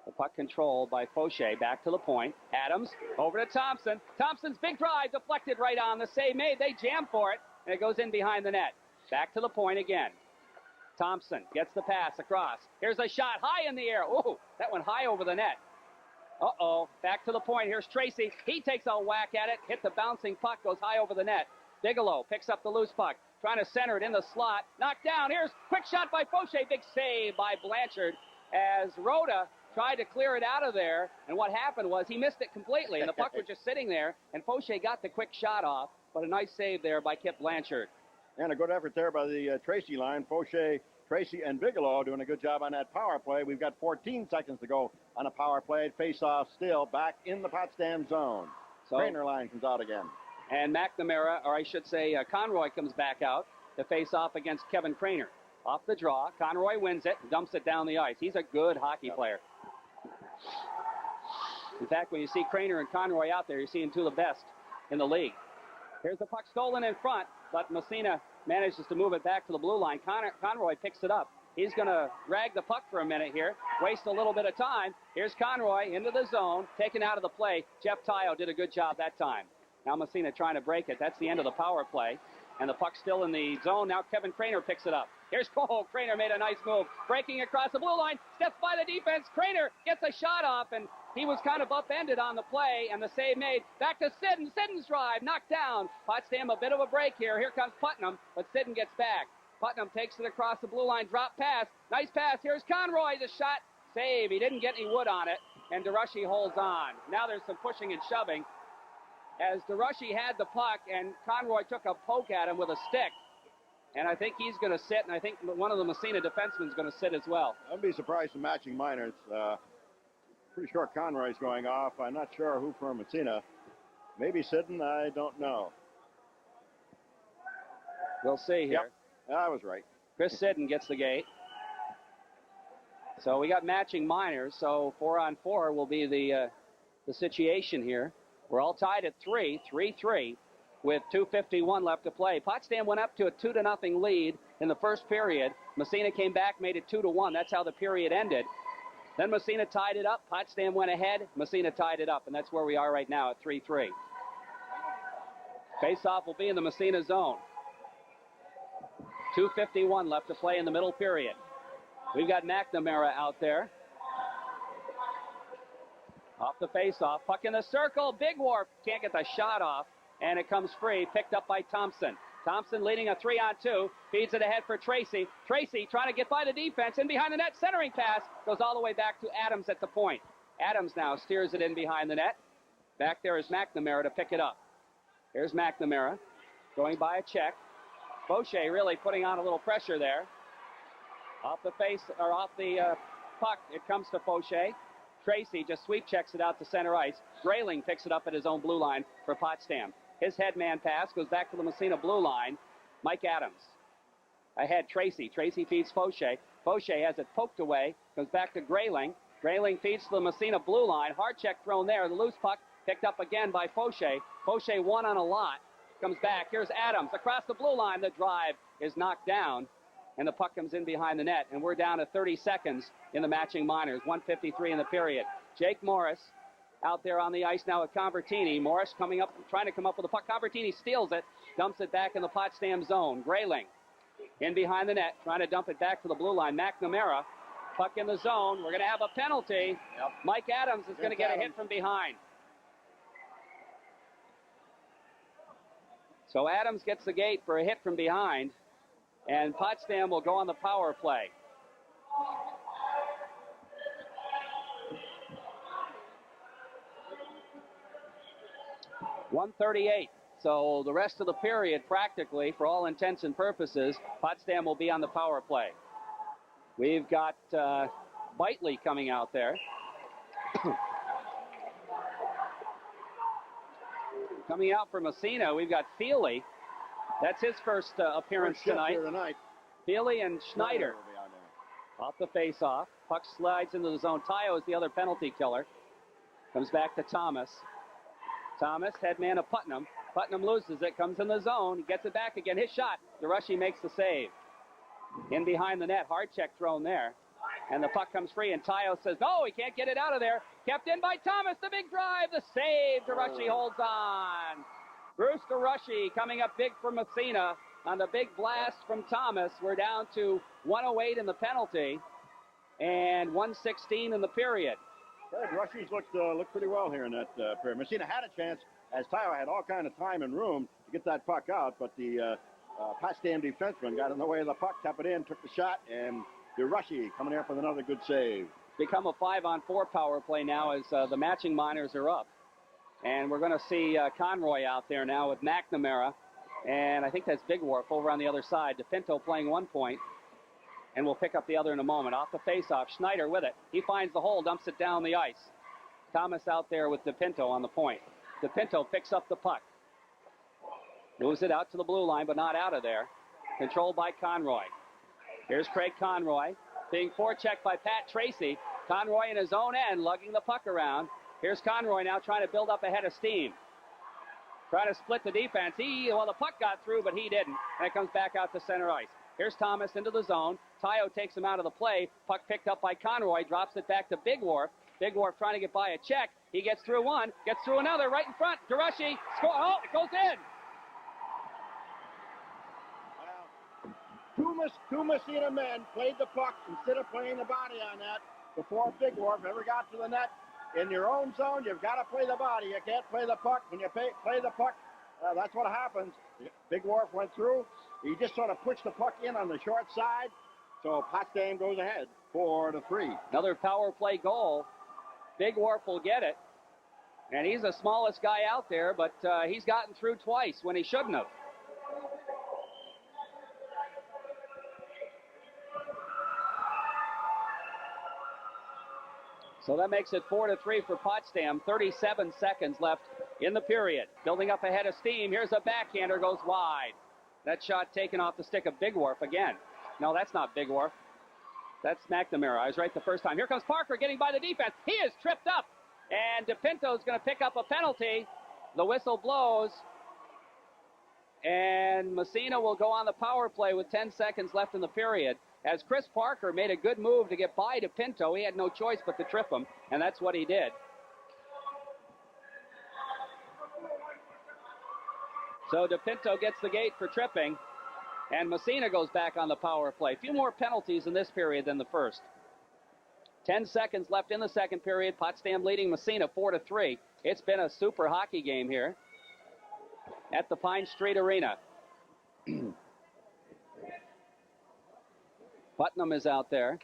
The puck controlled by Fauché, back to the point. Adams over to Thompson. Thompson's big drive deflected right on. The save made. They jam for it, and it goes in behind the net. Back to the point again. Thompson gets the pass across. Here's a shot high in the air. Ooh, that went high over the net. Uh-oh, back to the point. Here's Tracy. He takes a whack at it. Hit the bouncing puck, goes high over the net. Bigelow picks up the loose puck. Trying to center it in the slot. Knocked down. Here's quick shot by Fauché. Big save by Blanchard as Rhoda tried to clear it out of there, and what happened was he missed it completely, and the puck was just sitting there, and Fauché got the quick shot off, but a nice save there by Kip Blanchard. And a good effort there by the Tracy line. Fauché, Tracy, and Bigelow doing a good job on that power play. We've got 14 seconds to go on a power play. Face-off still back in the Potsdam zone. So Craner line comes out again. And McNamara, or I should say Conroy, comes back out to face off against Kevin Craner. Off the draw, Conroy wins it, dumps it down the ice. He's a good hockey player. In fact, when you see Craner and Conroy out there, you're seeing 2 of the best in the league. Here's the puck stolen in front, but Massena manages to move it back to the blue line. Conroy picks it up. He's going to drag the puck for a minute here, waste a little bit of time. Here's Conroy into the zone, taken out of the play. Jeff Tayo did a good job that time. Now Massena trying to break it. That's the end of the power play. And the puck's still in the zone. Now Kevin Craner picks it up. Here's Cole. Craner made a nice move. Breaking across the blue line. Steps by the defense. Craner gets a shot off, and he was kind of upended on the play, and the save made. Back to Sidden. Sidden's drive. Knocked down. Potsdam a bit of a break here. Here comes Putnam, but Sidden gets back. Putnam takes it across the blue line. Drop pass. Nice pass. Here's Conroy. The shot. Save. He didn't get any wood on it, and DeRushy holds on. Now there's some pushing and shoving as DeRushy had the puck, and Conroy took a poke at him with a stick. And I think he's going to sit, and I think one of the Massena defensemen is going to sit as well. I'd be surprised if matching minors. Pretty sure Conroy's going off. I'm not sure who from Massena. Maybe Sidden, I don't know. We'll see here. Yep, I was right. Chris Sidden gets the gate. So we got matching minors, so 4-on-4 will be the situation here. We're all tied at 3-3, with 2:51 left to play. Potsdam went up to a 2-0 lead in the first period. Massena came back, made it 2-1. That's how the period ended. Then Massena tied it up. Potsdam went ahead. Massena tied it up, and that's where we are right now at 3-3. Face-off will be in the Massena zone. 2:51 left to play in the middle period. We've got McNamara out there. Off the face-off, puck in the circle, Big Wharf can't get the shot off, and it comes free, picked up by Thompson. Thompson leading a 3-on-2, feeds it ahead for Tracy. Tracy trying to get by the defense, and behind the net, centering pass, goes all the way back to Adams at the point. Adams now steers it in behind the net. Back there is McNamara to pick it up. Here's McNamara going by a check. Fauché really putting on a little pressure there. Off the face, or off the puck, it comes to Fauché. Tracy just sweep checks it out to center ice. Grayling picks it up at his own blue line for Potsdam. His headman pass goes back to the Massena blue line. Mike Adams. Ahead, Tracy. Tracy feeds Fauché. Fauché has it poked away. Goes back to Grayling. Grayling feeds to the Massena blue line. Hard check thrown there. The loose puck picked up again by Fauché. Fauché won on a lot. Comes back. Here's Adams across the blue line. The drive is knocked down. And the puck comes in behind the net. And we're down to 30 seconds in the matching minors. 1:53 in the period. Jake Morris out there on the ice now with Convertini. Morris coming up, trying to come up with the puck. Convertini steals it. Dumps it back in the Potsdam zone. Grayling in behind the net. Trying to dump it back to the blue line. McNamara. Puck in the zone. We're going to have a penalty. Yep. Mike Adams is going to get a hit from behind. So Adams gets the gate for a hit from behind. And Potsdam will go on the power play. .138. So the rest of the period, practically, for all intents and purposes, Potsdam will be on the power play. We've got Bitely coming out there. Coming out for Massena, we've got Feely. That's his first appearance tonight. Feely and Schneider. Off the face-off. Puck slides into the zone. Tayo is the other penalty killer. Comes back to Thomas. Thomas, headman of Putnam. Putnam loses it, comes in the zone. He gets it back again. His shot. DeRushy makes the save. In behind the net. Hard check thrown there. And the puck comes free, and Tayo says, no, he can't get it out of there. Kept in by Thomas. The big drive. The save. DeRushy holds on. Bruce DeRushy coming up big for Massena on the big blast from Thomas. We're down to 1:08 in the penalty and 1:16 in the period. DeRushy's looked pretty well here in that period. Massena had a chance, as Tayo had all kind of time and room to get that puck out, but the Potsdam defenseman got in the way of the puck, tapped it in, took the shot, and DeRushy coming up with another good save. Become a 5-on-4 power play now as the matching minors are up. And we're going to see Conroy out there now with McNamara. And I think that's Big Wharf over on the other side. DePinto playing one point. And we'll pick up the other in a moment. Off the faceoff, Schneider with it. He finds the hole, dumps it down the ice. Thomas out there with DePinto on the point. DePinto picks up the puck. Moves it out to the blue line, but not out of there. Controlled by Conroy. Here's Craig Conroy. Being forechecked by Pat Tracy. Conroy in his own end, lugging the puck around. Here's Conroy now trying to build up a head of steam. Trying to split the defense. The puck got through, but he didn't. And it comes back out to center ice. Here's Thomas into the zone. Tayo takes him out of the play. Puck picked up by Conroy. Drops it back to Big Wharf. Big Wharf trying to get by a check. He gets through one. Gets through another right in front. DeRushy score. Oh, it goes in. Two Massena men played the puck instead of playing the body on that before Big Wharf ever got to the net. In your own zone, you've got to play the body. You can't play the puck. When you play the puck, that's what happens. Big Wharf went through. He just sort of pushed the puck in on the short side. So Potsdam goes ahead 4-3. Another power play goal. Big Wharf will get it. And he's the smallest guy out there, but he's gotten through twice when he shouldn't have. So that makes it 4-3 for Potsdam. 37 seconds left in the period. Building up ahead of steam. Here's a backhander, goes wide. That shot taken off the stick of Big Wharf again. No, that's not Big Wharf. That's McNamara. I was right the first time. Here comes Parker getting by the defense. He is tripped up. And DePinto is going to pick up a penalty. The whistle blows. And Massena will go on the power play with 10 seconds left in the period. As Chris Parker made a good move to get by DePinto, he had no choice but to trip him, and that's what he did. So DePinto gets the gate for tripping, and Massena goes back on the power play. A few more penalties in this period than the first. 10 seconds left in the second period. Potsdam leading Massena 4-3. It's been a super hockey game here at the Pine Street Arena. Putnam is out there.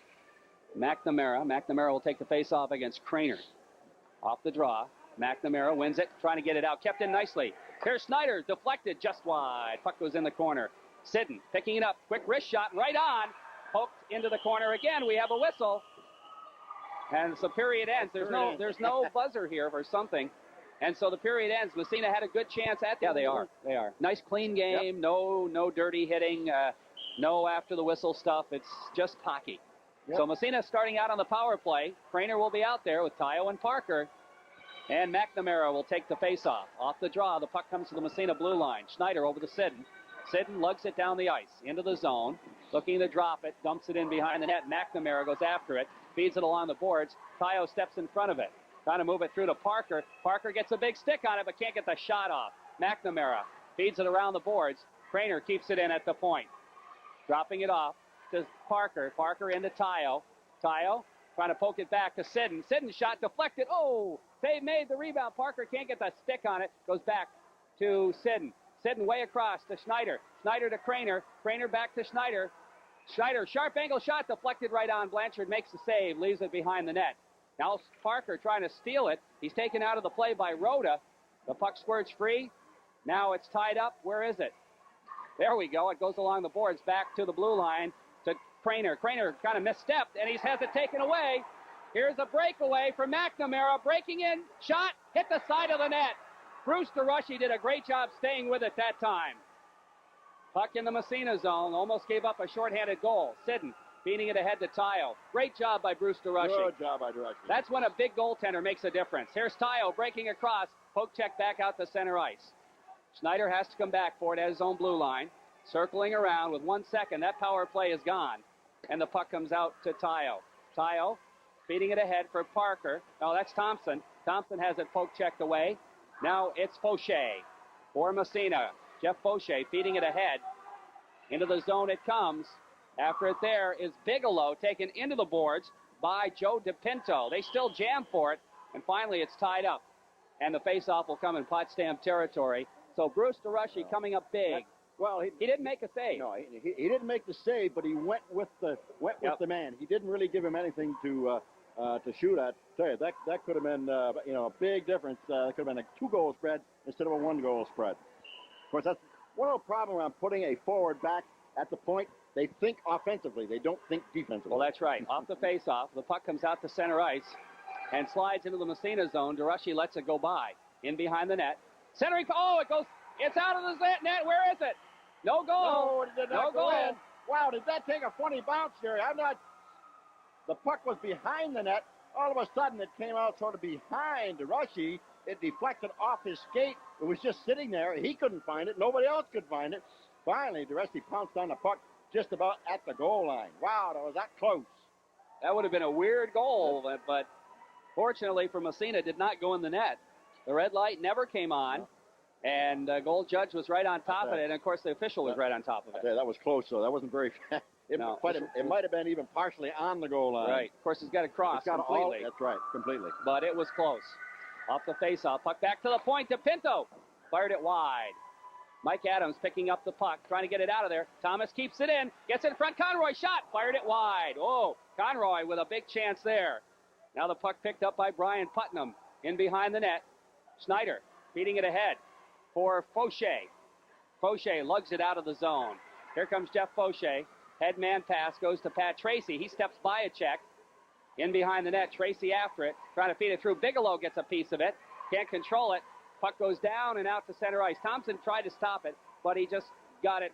McNamara will take the face-off against Craner. Off the draw. McNamara wins it, trying to get it out. Kept in nicely Here's Snyder, deflected just wide. Puck goes in the corner. Sidden picking it up. Quick wrist shot right on. Poked into the corner again. We have a whistle. And so period ends. There's no buzzer here for something. And so the period ends. Massena had a good chance at the. Yeah, they are. They are. Nice clean game. Yep. No dirty hitting. No after the whistle stuff. It's just hockey. Yep. So Massena starting out on the power play. Craner will be out there with Tayo and Parker. And McNamara will take the faceoff. Off the draw, the puck comes to the Massena blue line. Schneider over to Sidden. Sidden lugs it down the ice, into the zone, looking to drop it, dumps it in behind the net. McNamara goes after it, feeds it along the boards. Tayo steps in front of it, trying to move it through to Parker. Parker gets a big stick on it, but can't get the shot off. McNamara feeds it around the boards. Craner keeps it in at the point. Dropping it off to Parker. Parker into Tayo. Tayo trying to poke it back to Sidden. Sidden shot deflected. Oh, they made the rebound. Parker can't get the stick on it. Goes back to Sidden. Sidden way across to Schneider. Schneider to Craner. Craner back to Schneider. Schneider, sharp angle shot, deflected right on. Blanchard makes the save, leaves it behind the net. Now Parker trying to steal it. He's taken out of the play by Rhoda. The puck squirts free. Now it's tied up. Where is it? There we go. It goes along the boards back to the blue line to Craner. Craner kind of misstepped, and he has it taken away. Here's a breakaway for McNamara. Breaking in. Shot. Hit the side of the net. Bruce DeRushy did a great job staying with it that time. Puck in the Massena zone. Almost gave up a shorthanded goal. Sidden feeding it ahead to Tayo. Great job by Bruce DeRushy. Good job by DeRushy. That's when a big goaltender makes a difference. Here's Tayo breaking across. Poke check back out to center ice. Schneider has to come back for it at his own blue line. Circling around with 1 second. That power play is gone. And the puck comes out to Tayo. Tayo feeding it ahead for Parker. Oh, that's Thompson. Thompson has it poke checked away. Now it's Fauché for Massena. Jeff Fauché feeding it ahead. Into the zone it comes. After it there is Bigelow taken into the boards by Joe DePinto. They still jam for it. And finally it's tied up. And the faceoff will come in Potsdam territory. So Bruce DeRushy coming up big. Well, he didn't make a save. No, he didn't make the save, but he went with the the man. He didn't really give him anything to shoot at. Tell you, that could have been a big difference. It could have been a 2-goal spread instead of a 1-goal spread. Of course, that's one of the problems around putting a forward back at the point. They think offensively. They don't think defensively. Well, that's right. Off the faceoff, the puck comes out to center ice and slides into the Massena zone. DeRushy lets it go by. In behind the net. Centering. Oh, it goes. It's out of the net. Where is it? No goal. No, it did not go in. Wow, did that take a funny bounce, Jerry? The puck was behind the net. All of a sudden, it came out sort of behind DeRushy. It deflected off his skate. It was just sitting there. He couldn't find it. Nobody else could find it. Finally, DeRushy pounced on the puck just about at the goal line. Wow, that was that close. That would have been a weird goal, but fortunately for Massena, did not go in the net. The red light never came on. And the goal judge was right on top of it, and of course the official was right on top of it. Yeah, that was close, though. That wasn't very fast. It might have been even partially on the goal line. Right. Of course, it's got to cross completely. That's right, completely. But it was close. Off the faceoff, puck back to the point to Pinto. Fired it wide. Mike Adams picking up the puck, trying to get it out of there. Thomas keeps it in, gets it in front. Conroy shot, fired it wide. Oh, Conroy with a big chance there. Now the puck picked up by Brian Putnam in behind the net. Schneider feeding it ahead for Fauché. Fauché lugs it out of the zone. Here comes Jeff Fauché. Head man pass goes to Pat Tracy. He steps by a check. In behind the net, Tracy after it. Trying to feed it through. Bigelow gets a piece of it. Can't control it. Puck goes down and out to center ice. Thompson tried to stop it, but he just got it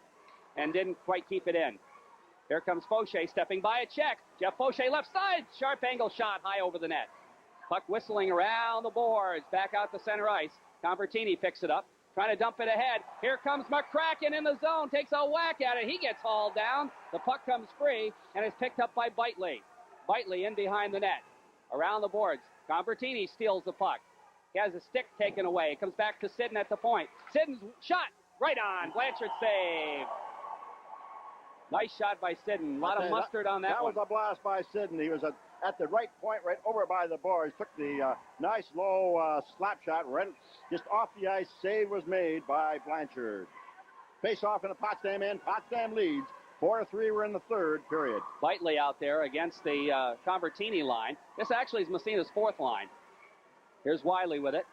and didn't quite keep it in. Here comes Fauché stepping by a check. Jeff Fauché left side. Sharp angle shot high over the net. Puck whistling around the boards. Back out to center ice. Convertini picks it up. Trying to dump it ahead. Here comes McCracken in the zone. Takes a whack at it. He gets hauled down. The puck comes free and is picked up by Bitely. Bitely in behind the net. Around the boards. Convertini steals the puck. He has a stick taken away. It comes back to Sidden at the point. Sidden's shot. Right on. Blanchard save. Nice shot by Sidden. A lot of mustard on that one. That was a blast by Sidden. He was at the right point, right over by the boards. Took the nice low slap shot right just off the ice. Save was made by Blanchard. Face off in the Potsdam end. Potsdam leads. 4-3. We're in the third period. Bitely out there against the Convertini line. This actually is Massena's fourth line. Here's Wiley with it.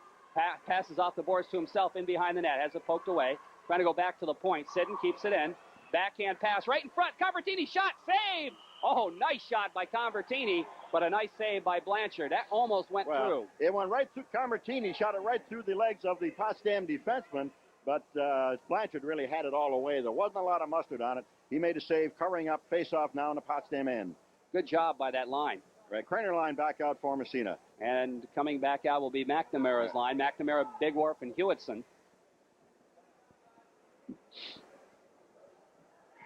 passes off the boards to himself in behind the net. Has it poked away. Trying to go back to the point. Siddon keeps it in. Backhand pass right in front. Convertini shot. Save. Oh, nice shot by Convertini, but a nice save by Blanchard. That almost went through. It went right through. Convertini shot it right through the legs of the Potsdam defenseman, but Blanchard really had it all away. There wasn't a lot of mustard on it. He made a save, covering up, face-off now in the Potsdam end. Good job by that line. Right, Craner line back out for Massena. And coming back out will be McNamara's line. McNamara, Bigwarf, and Hewitson.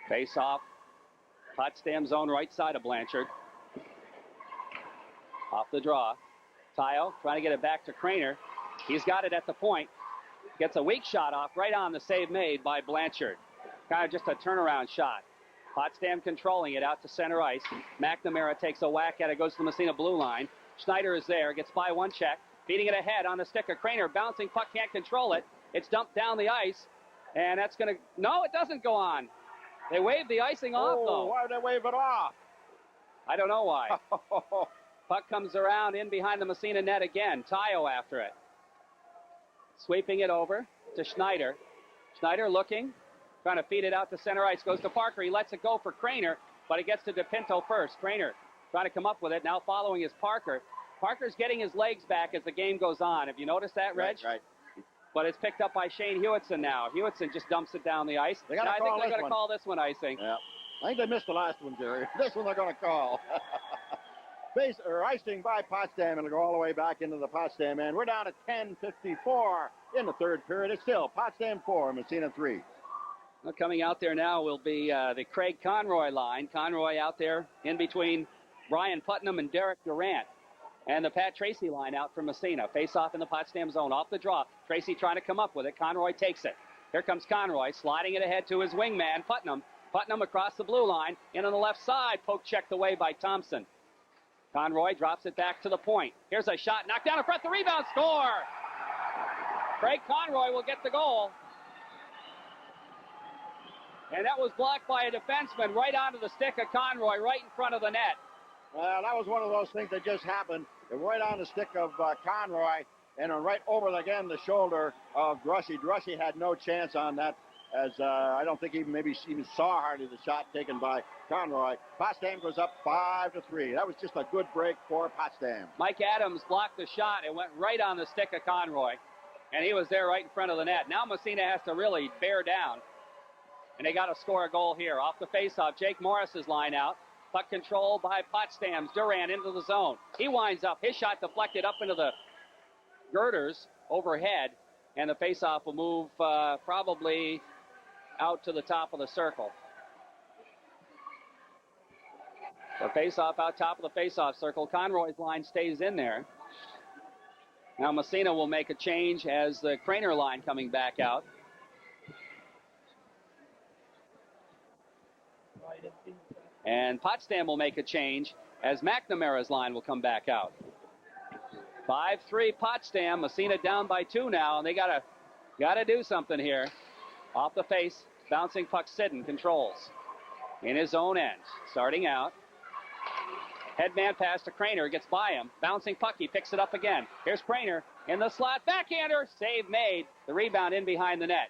Face-off. Potsdam zone right side of Blanchard. Off the draw. Tyo trying to get it back to Craner. He's got it at the point. Gets a weak shot off right on the save made by Blanchard. Kind of just a turnaround shot. Potsdam controlling it out to center ice. McNamara takes a whack at it, goes to the Massena blue line. Schneider is there, gets by one check. Feeding it ahead on the stick of Craner. Bouncing puck, can't control it. It's dumped down the ice. And that's going to... No, it doesn't go on. They waved the icing off, though. Why did they wave it off? I don't know why. Puck comes around in behind the Massena net again. Tyo after it. Sweeping it over to Schneider. Schneider looking, trying to feed it out to center ice. Goes to Parker. He lets it go for Craner, but it gets to DePinto first. Craner trying to come up with it. Now following is Parker. Parker's getting his legs back as the game goes on. Have you noticed that, Reg? Right. But it's picked up by Shane Hewitson now. Hewitton just dumps it down the ice. I think they're going to call this one icing. Yeah. I think they missed the last one, Jerry. This one they're going to call. Icing by Potsdam, and it'll go all the way back into the Potsdam end. We're down to 10:54 in the third period. It's still Potsdam 4, Massena 3. Well, coming out there now will be the Craig Conroy line. Conroy out there in between Brian Putnam and Derek Durant. And the Pat Tracy line out from Massena. Face off in the Potsdam zone. Off the draw. Tracy trying to come up with it. Conroy takes it. Here comes Conroy, sliding it ahead to his wingman, Putnam. Putnam across the blue line. In on the left side. Poke checked away by Thompson. Conroy drops it back to the point. Here's a shot. Knocked down in front. The rebound. Score! Craig Conroy will get the goal. And that was blocked by a defenseman right onto the stick of Conroy, right in front of the net. Well, that was one of those things that just happened. Right on the stick of Conroy, and right over, again, the shoulder of Drushy. Drushy had no chance on that, as I don't think even saw hardly the shot taken by Conroy. Potsdam goes up 5-3. That was just a good break for Potsdam. Mike Adams blocked the shot. It went right on the stick of Conroy, and he was there right in front of the net. Now Massena has to really bear down, and they got to score a goal here. Off the faceoff, Jake Morris's line out. Puck control by Potsdam's Durant into the zone. He winds up. His shot deflected up into the girders overhead, and the faceoff will move probably out to the top of the circle. The faceoff out top of the faceoff circle. Conroy's line stays in there. Now Massena will make a change as the Craner line coming back out. And Potsdam will make a change as McNamara's line will come back out. 5-3 Potsdam. Massena down by 2 now, and they gotta do something here. Off the face, bouncing puck. Siddon controls in his own end. Starting out. Headman pass to Craner, gets by him. Bouncing puck, he picks it up again. Here's Craner in the slot. Backhander, save made. The rebound in behind the net.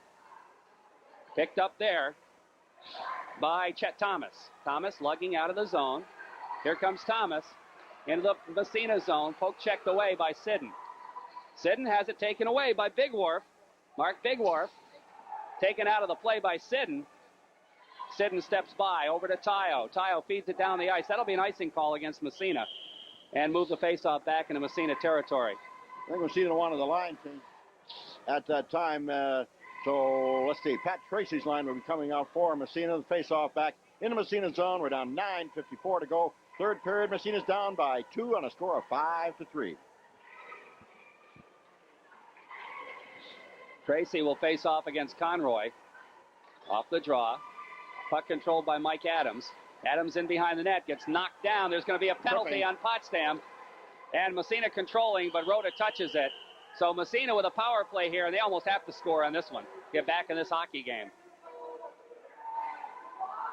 Picked up there by Chet Thomas. Thomas lugging out of the zone. Here comes Thomas into the Massena zone. Poke checked away by Siddon. Siddon has it taken away by Bigwarf. Mark Bigwarf taken out of the play by Siddon. Siddon steps by over to Tyo. Tyo feeds it down the ice. That'll be an icing call against Massena and move the faceoff back into Massena territory. I think Massena wanted the line change at that time. So let's see. Pat Tracy's line will be coming out for Massena. The face-off back into Massena zone. We're down 9:54 to go. Third period. Massena's down by 2 on a score of 5-3. Tracy will face off against Conroy. Off the draw. Puck controlled by Mike Adams. Adams in behind the net. Gets knocked down. There's going to be a penalty on Potsdam. And Massena controlling, but Rhoda touches it. So Massena with a power play here, and they almost have to score on this one. Get back in this hockey game.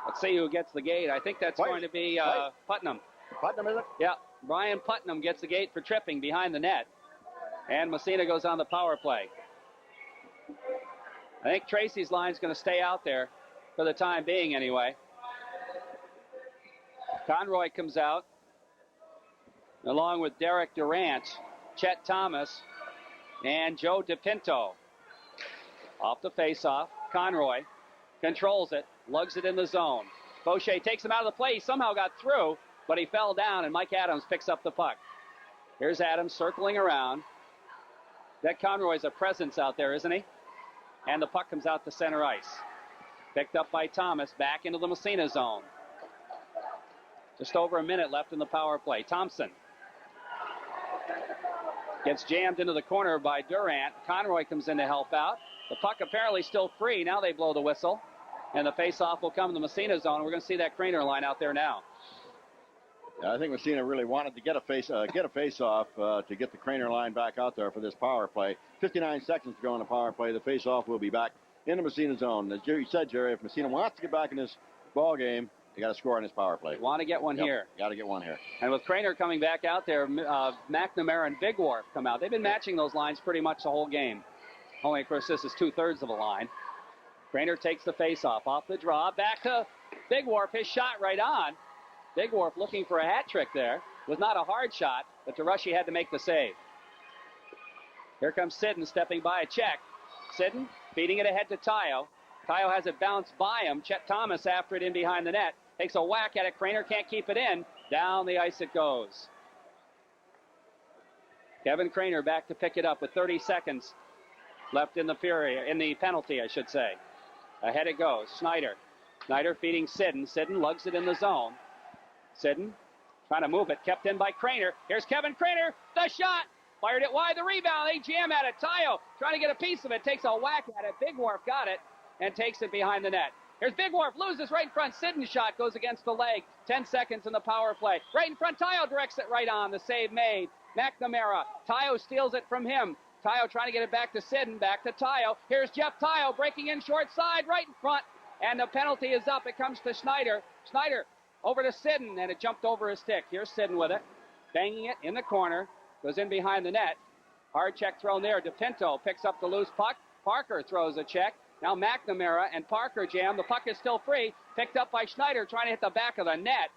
Let's see who gets the gate. I think that's going to be Putnam. Putnam, is it? Yeah, Brian Putnam gets the gate for tripping behind the net. And Massena goes on the power play. I think Tracy's line's going to stay out there for the time being anyway. Conroy comes out along with Derek Durant, Chet Thomas, and Joe DePinto. Off the faceoff, Conroy controls it, lugs it in the zone. Fauché takes him out of the play. He somehow got through, but he fell down, and Mike Adams picks up the puck. Here's Adams circling around. That Conroy's a presence out there, isn't he? And the puck comes out to center ice. Picked up by Thomas, back into the Massena zone. Just over a minute left in the power play. Thompson gets jammed into the corner by Durant. Conroy comes in to help out. The puck apparently still free. Now they blow the whistle. And the faceoff will come in the Massena zone. We're going to see that Craner line out there now. Yeah, I think Massena really wanted to get a face-off to get the Craner line back out there for this power play. 59 seconds to go in the power play. The face-off will be back in the Massena zone. As Jerry said, Jerry, if Massena wants to get back in this ball game, they got to score on this power play. Want to get one here. Got to get one here. And with Craner coming back out there, McNamara and Big Wharf come out. They've been matching those lines pretty much the whole game. Only, of course, this is 2/3 of a line. Craner takes the face-off off the draw. Back to Big Wharf. His shot right on. Big Wharf looking for a hat trick there. It was not a hard shot, but DeRushy had to make the save. Here comes Sidden stepping by a check. Sidden feeding it ahead to Tayo. Tayo has it bounced by him. Chet Thomas after it in behind the net. Takes a whack at it. Craner can't keep it in. Down the ice it goes. Kevin Craner back to pick it up with 30 seconds left in the period, in the penalty, I should say. Ahead it goes. Schneider feeding Sidden. Sidden lugs it in the zone. Sidden trying to move it. Kept in by Craner. Here's Kevin Craner. The shot. Fired it wide. The rebound. They jam at it. Tayo trying to get a piece of it. Takes a whack at it. Big Wharf got it and takes it behind the net. Here's Big Wharf. Loses right in front. Sidden's shot goes against the leg. 10 seconds in the power play. Right in front. Tayo directs it right on. The save made. McNamara. Tayo steals it from him. Tayo trying to get it back to Sidden. Back to Tayo. Here's Jeff Tayo breaking in short side right in front. And the penalty is up. It comes to Schneider. Schneider over to Sidden, and it jumped over his stick. Here's Sidden with it. Banging it in the corner. Goes in behind the net. Hard check thrown there. DePinto picks up the loose puck. Parker throws a check. Now McNamara and Parker jam. The puck is still free. Picked up by Schneider trying to hit the back of the net.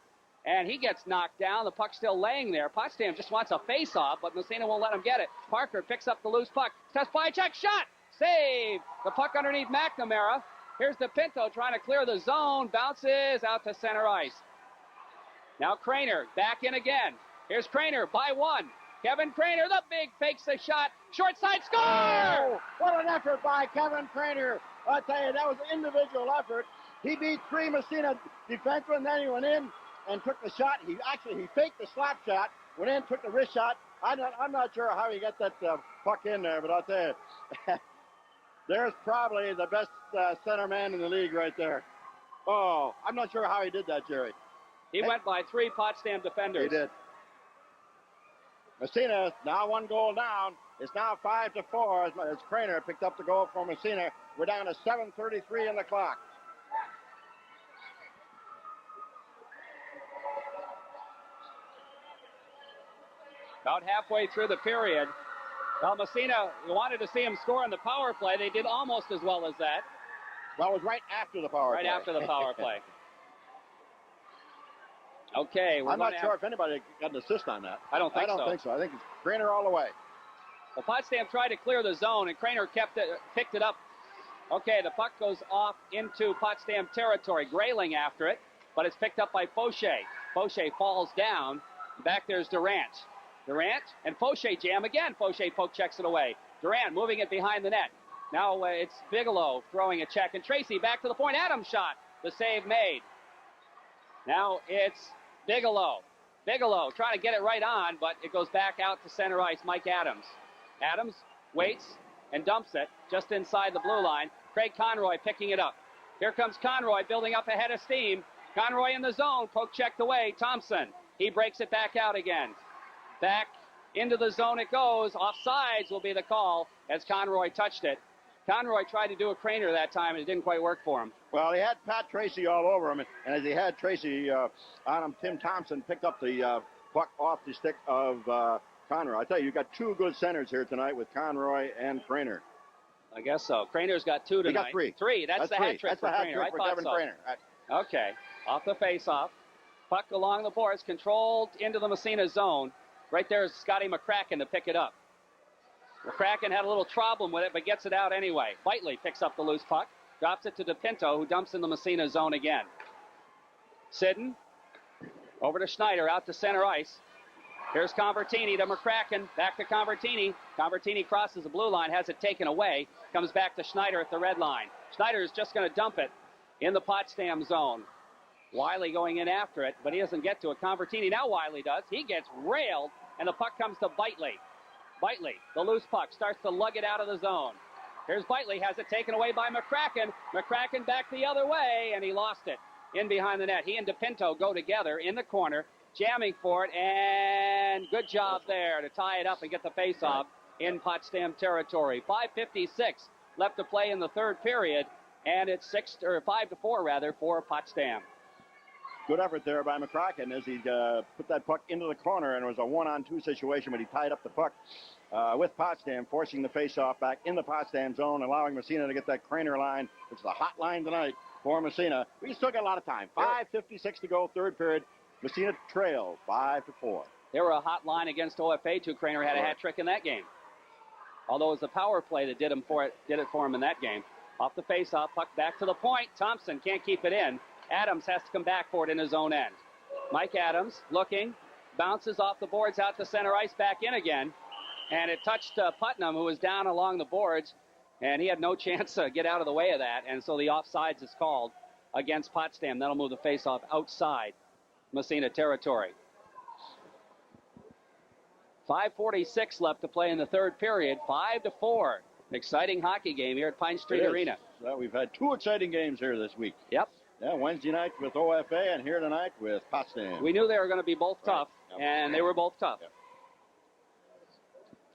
And he gets knocked down. The puck's still laying there. Potsdam just wants a face-off, but Massena won't let him get it. Parker picks up the loose puck. Steps by a check. Shot! Save! The puck underneath McNamara. Here's DePinto trying to clear the zone. Bounces out to center ice. Now Craner back in again. Here's Craner by one. Kevin Craner, the big, fakes the shot. Short side, score! Oh, what an effort by Kevin Craner. I'll tell you, that was an individual effort. He beat three Massena defensemen, then he went in and took the shot. He faked the slap shot, went in, took the wrist shot. I'm not sure how he got that puck in there, but I'll tell you, there's probably the best center man in the league right there. Oh, I'm not sure how he did that, Jerry. He went by three Potsdam defenders. He did. Massena now one goal down. It's now 5-4 as Craner picked up the goal for Massena. We're down to 7:33 in the clock. About halfway through the period. Well, Massena wanted to see him score on the power play. They did almost as well as that. Well, it was right after the power play. Right after the power play. Okay. I'm not sure if anybody got an assist on that. I don't think so. I think it's Craner all the way. Well, Potsdam tried to clear the zone, and Craner picked it up. Okay, the puck goes off into Potsdam territory. Grayling after it, but it's picked up by Fauché. Fauché falls down. Back there's Durant. Durant and Fauché jam again. Fauché poke checks it away. Durant moving it behind the net. Now it's Bigelow throwing a check, and Tracy back to the point. Adams shot. The save made. Now it's Bigelow. Bigelow trying to get it right on, but it goes back out to center ice. Mike Adams. Adams waits and dumps it just inside the blue line. Craig Conroy picking it up. Here comes Conroy building up ahead of steam. Conroy in the zone. Poke checked away. Thompson. He breaks it back out again. Back into the zone it goes. Offsides will be the call as Conroy touched it. Conroy tried to do a Craner that time, and it didn't quite work for him. Well, he had Pat Tracy all over him, and as he had Tracy on him, Tim Thompson picked up the puck off the stick of Conroy. I tell you, you got two good centers here tonight with Conroy and Craner. I guess so. Craner's got 2 tonight. He got 3. Three. That's the hat trick for Craner. I thought Kevin so. Craner. Okay. Off the face-off. Puck along the boards, controlled into the Massena zone. Right there is Scotty McCracken to pick it up. McCracken had a little problem with it, but gets it out anyway. Whiteley picks up the loose puck, drops it to DePinto, who dumps in the Massena zone again. Sidden over to Schneider, out to center ice. Here's Convertini to McCracken, back to Convertini. Convertini crosses the blue line, has it taken away, comes back to Schneider at the red line. Schneider is just going to dump it in the Potsdam zone. Wiley going in after it, but he doesn't get to it. Convertini, now Wiley does. He gets railed, and the puck comes to Whiteley. Whiteley, the loose puck, starts to lug it out of the zone. Here's Whiteley, has it taken away by McCracken. McCracken back the other way, and he lost it in behind the net. He and DePinto go together in the corner, jamming for it, and good job there to tie it up and get the face-off in Potsdam territory. 5:56 left to play in the third period, and it's 5-4 for Potsdam. Good effort there by McCracken as he put that puck into the corner, and it was a 1-on-2 situation, but he tied up the puck with Potsdam, forcing the face-off back in the Potsdam zone, allowing Massena to get that Craner line, which is a hot line tonight for Massena. We still got a lot of time. 5:56 to go, third period. Massena trails 5-4. They were a hot line against OFA, too. Craner had a hat trick in that game. Although it was the power play that did it for him in that game. Off the face-off, puck back to the point. Thompson can't keep it in. Adams has to come back for it in his own end. Mike Adams looking, bounces off the boards out to center ice, back in again. And it touched Putnam, who was down along the boards, and he had no chance to get out of the way of that. And so the offsides is called against Potsdam. That'll move the face-off outside Massena territory. 5:46 left to play in the third period. 5-4. Exciting hockey game here at Pine Street Arena. Well, we've had 2 exciting games here this week. Yep. Yeah, Wednesday night with OFA and here tonight with Potsdam. We knew they were going to be both tough, and they were both tough. Yep.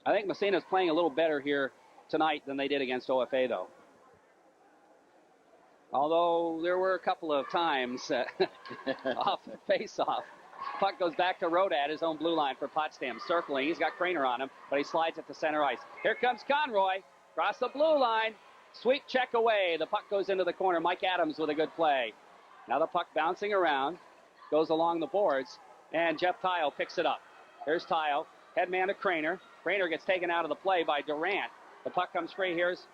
I think Massena's playing a little better here tonight than they did against OFA, though. Although there were a couple of times off the face-off. Puck goes back to Rodad, his own blue line for Potsdam, circling. He's got Craner on him, but he slides it to center ice. Here comes Conroy, across the blue line. Sweep check away. The puck goes into the corner. Mike Adams with a good play. Now the puck bouncing around, goes along the boards, and Jeff Tile picks it up. There's Tile, head man to Craner. Craner gets taken out of the play by Durant. The puck comes free. Here's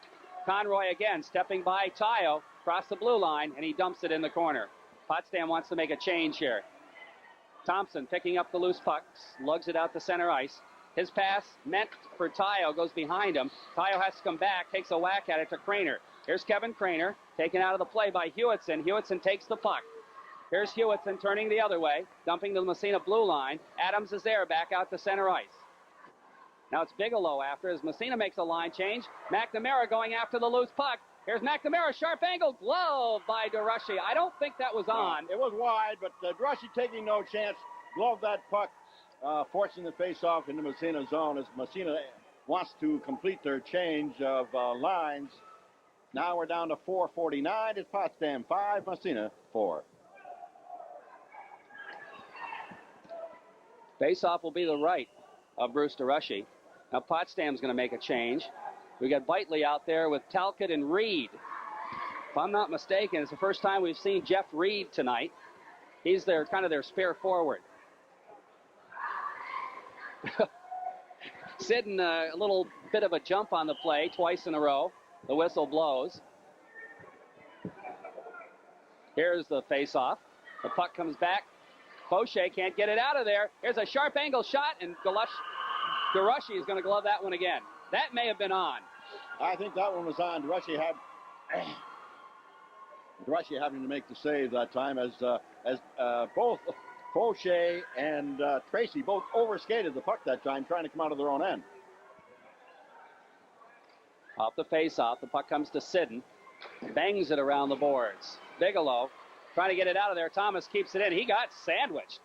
Conroy again, stepping by Tile, across the blue line, and he dumps it in the corner. Potsdam wants to make a change here. Thompson picking up the loose puck, lugs it out to center ice. His pass meant for Tile goes behind him. Tile has to come back, takes a whack at it to Craner. Here's Kevin Craner, taken out of the play by Hewitson. Hewitson takes the puck. Here's Hewitson turning the other way, dumping the Massena blue line. Adams is there, back out to center ice. Now it's Bigelow after as Massena makes a line change. McNamara going after the loose puck. Here's McNamara, sharp angle, glove by DeRushy. I don't think that was on. It was wide, but DeRushy taking no chance, gloved that puck, forcing the face-off into Massena zone as Massena wants to complete their change of lines. Now we're down to 4:49. It's Potsdam 5, Massena 4. Face-off will be the right of Bruce DeRushy. Now Potsdam's going to make a change. We got Whiteley out there with Talcott and Reed. If I'm not mistaken, it's the first time we've seen Jeff Reed tonight. He's kind of their spare forward. Sidden, a little bit of a jump on the play twice in a row. The whistle blows. Here's the face-off. The puck comes back. Fauché can't get it out of there. Here's a sharp angle shot, and DeRushy is going to glove that one again. That may have been on. I think that one was on. DeRushy having to make the save that time as both Fauché and Tracy both overskated the puck that time, trying to come out of their own end. Off the face-off, the puck comes to Sidden. Bangs it around the boards. Bigelow trying to get it out of there. Thomas keeps it in. He got sandwiched.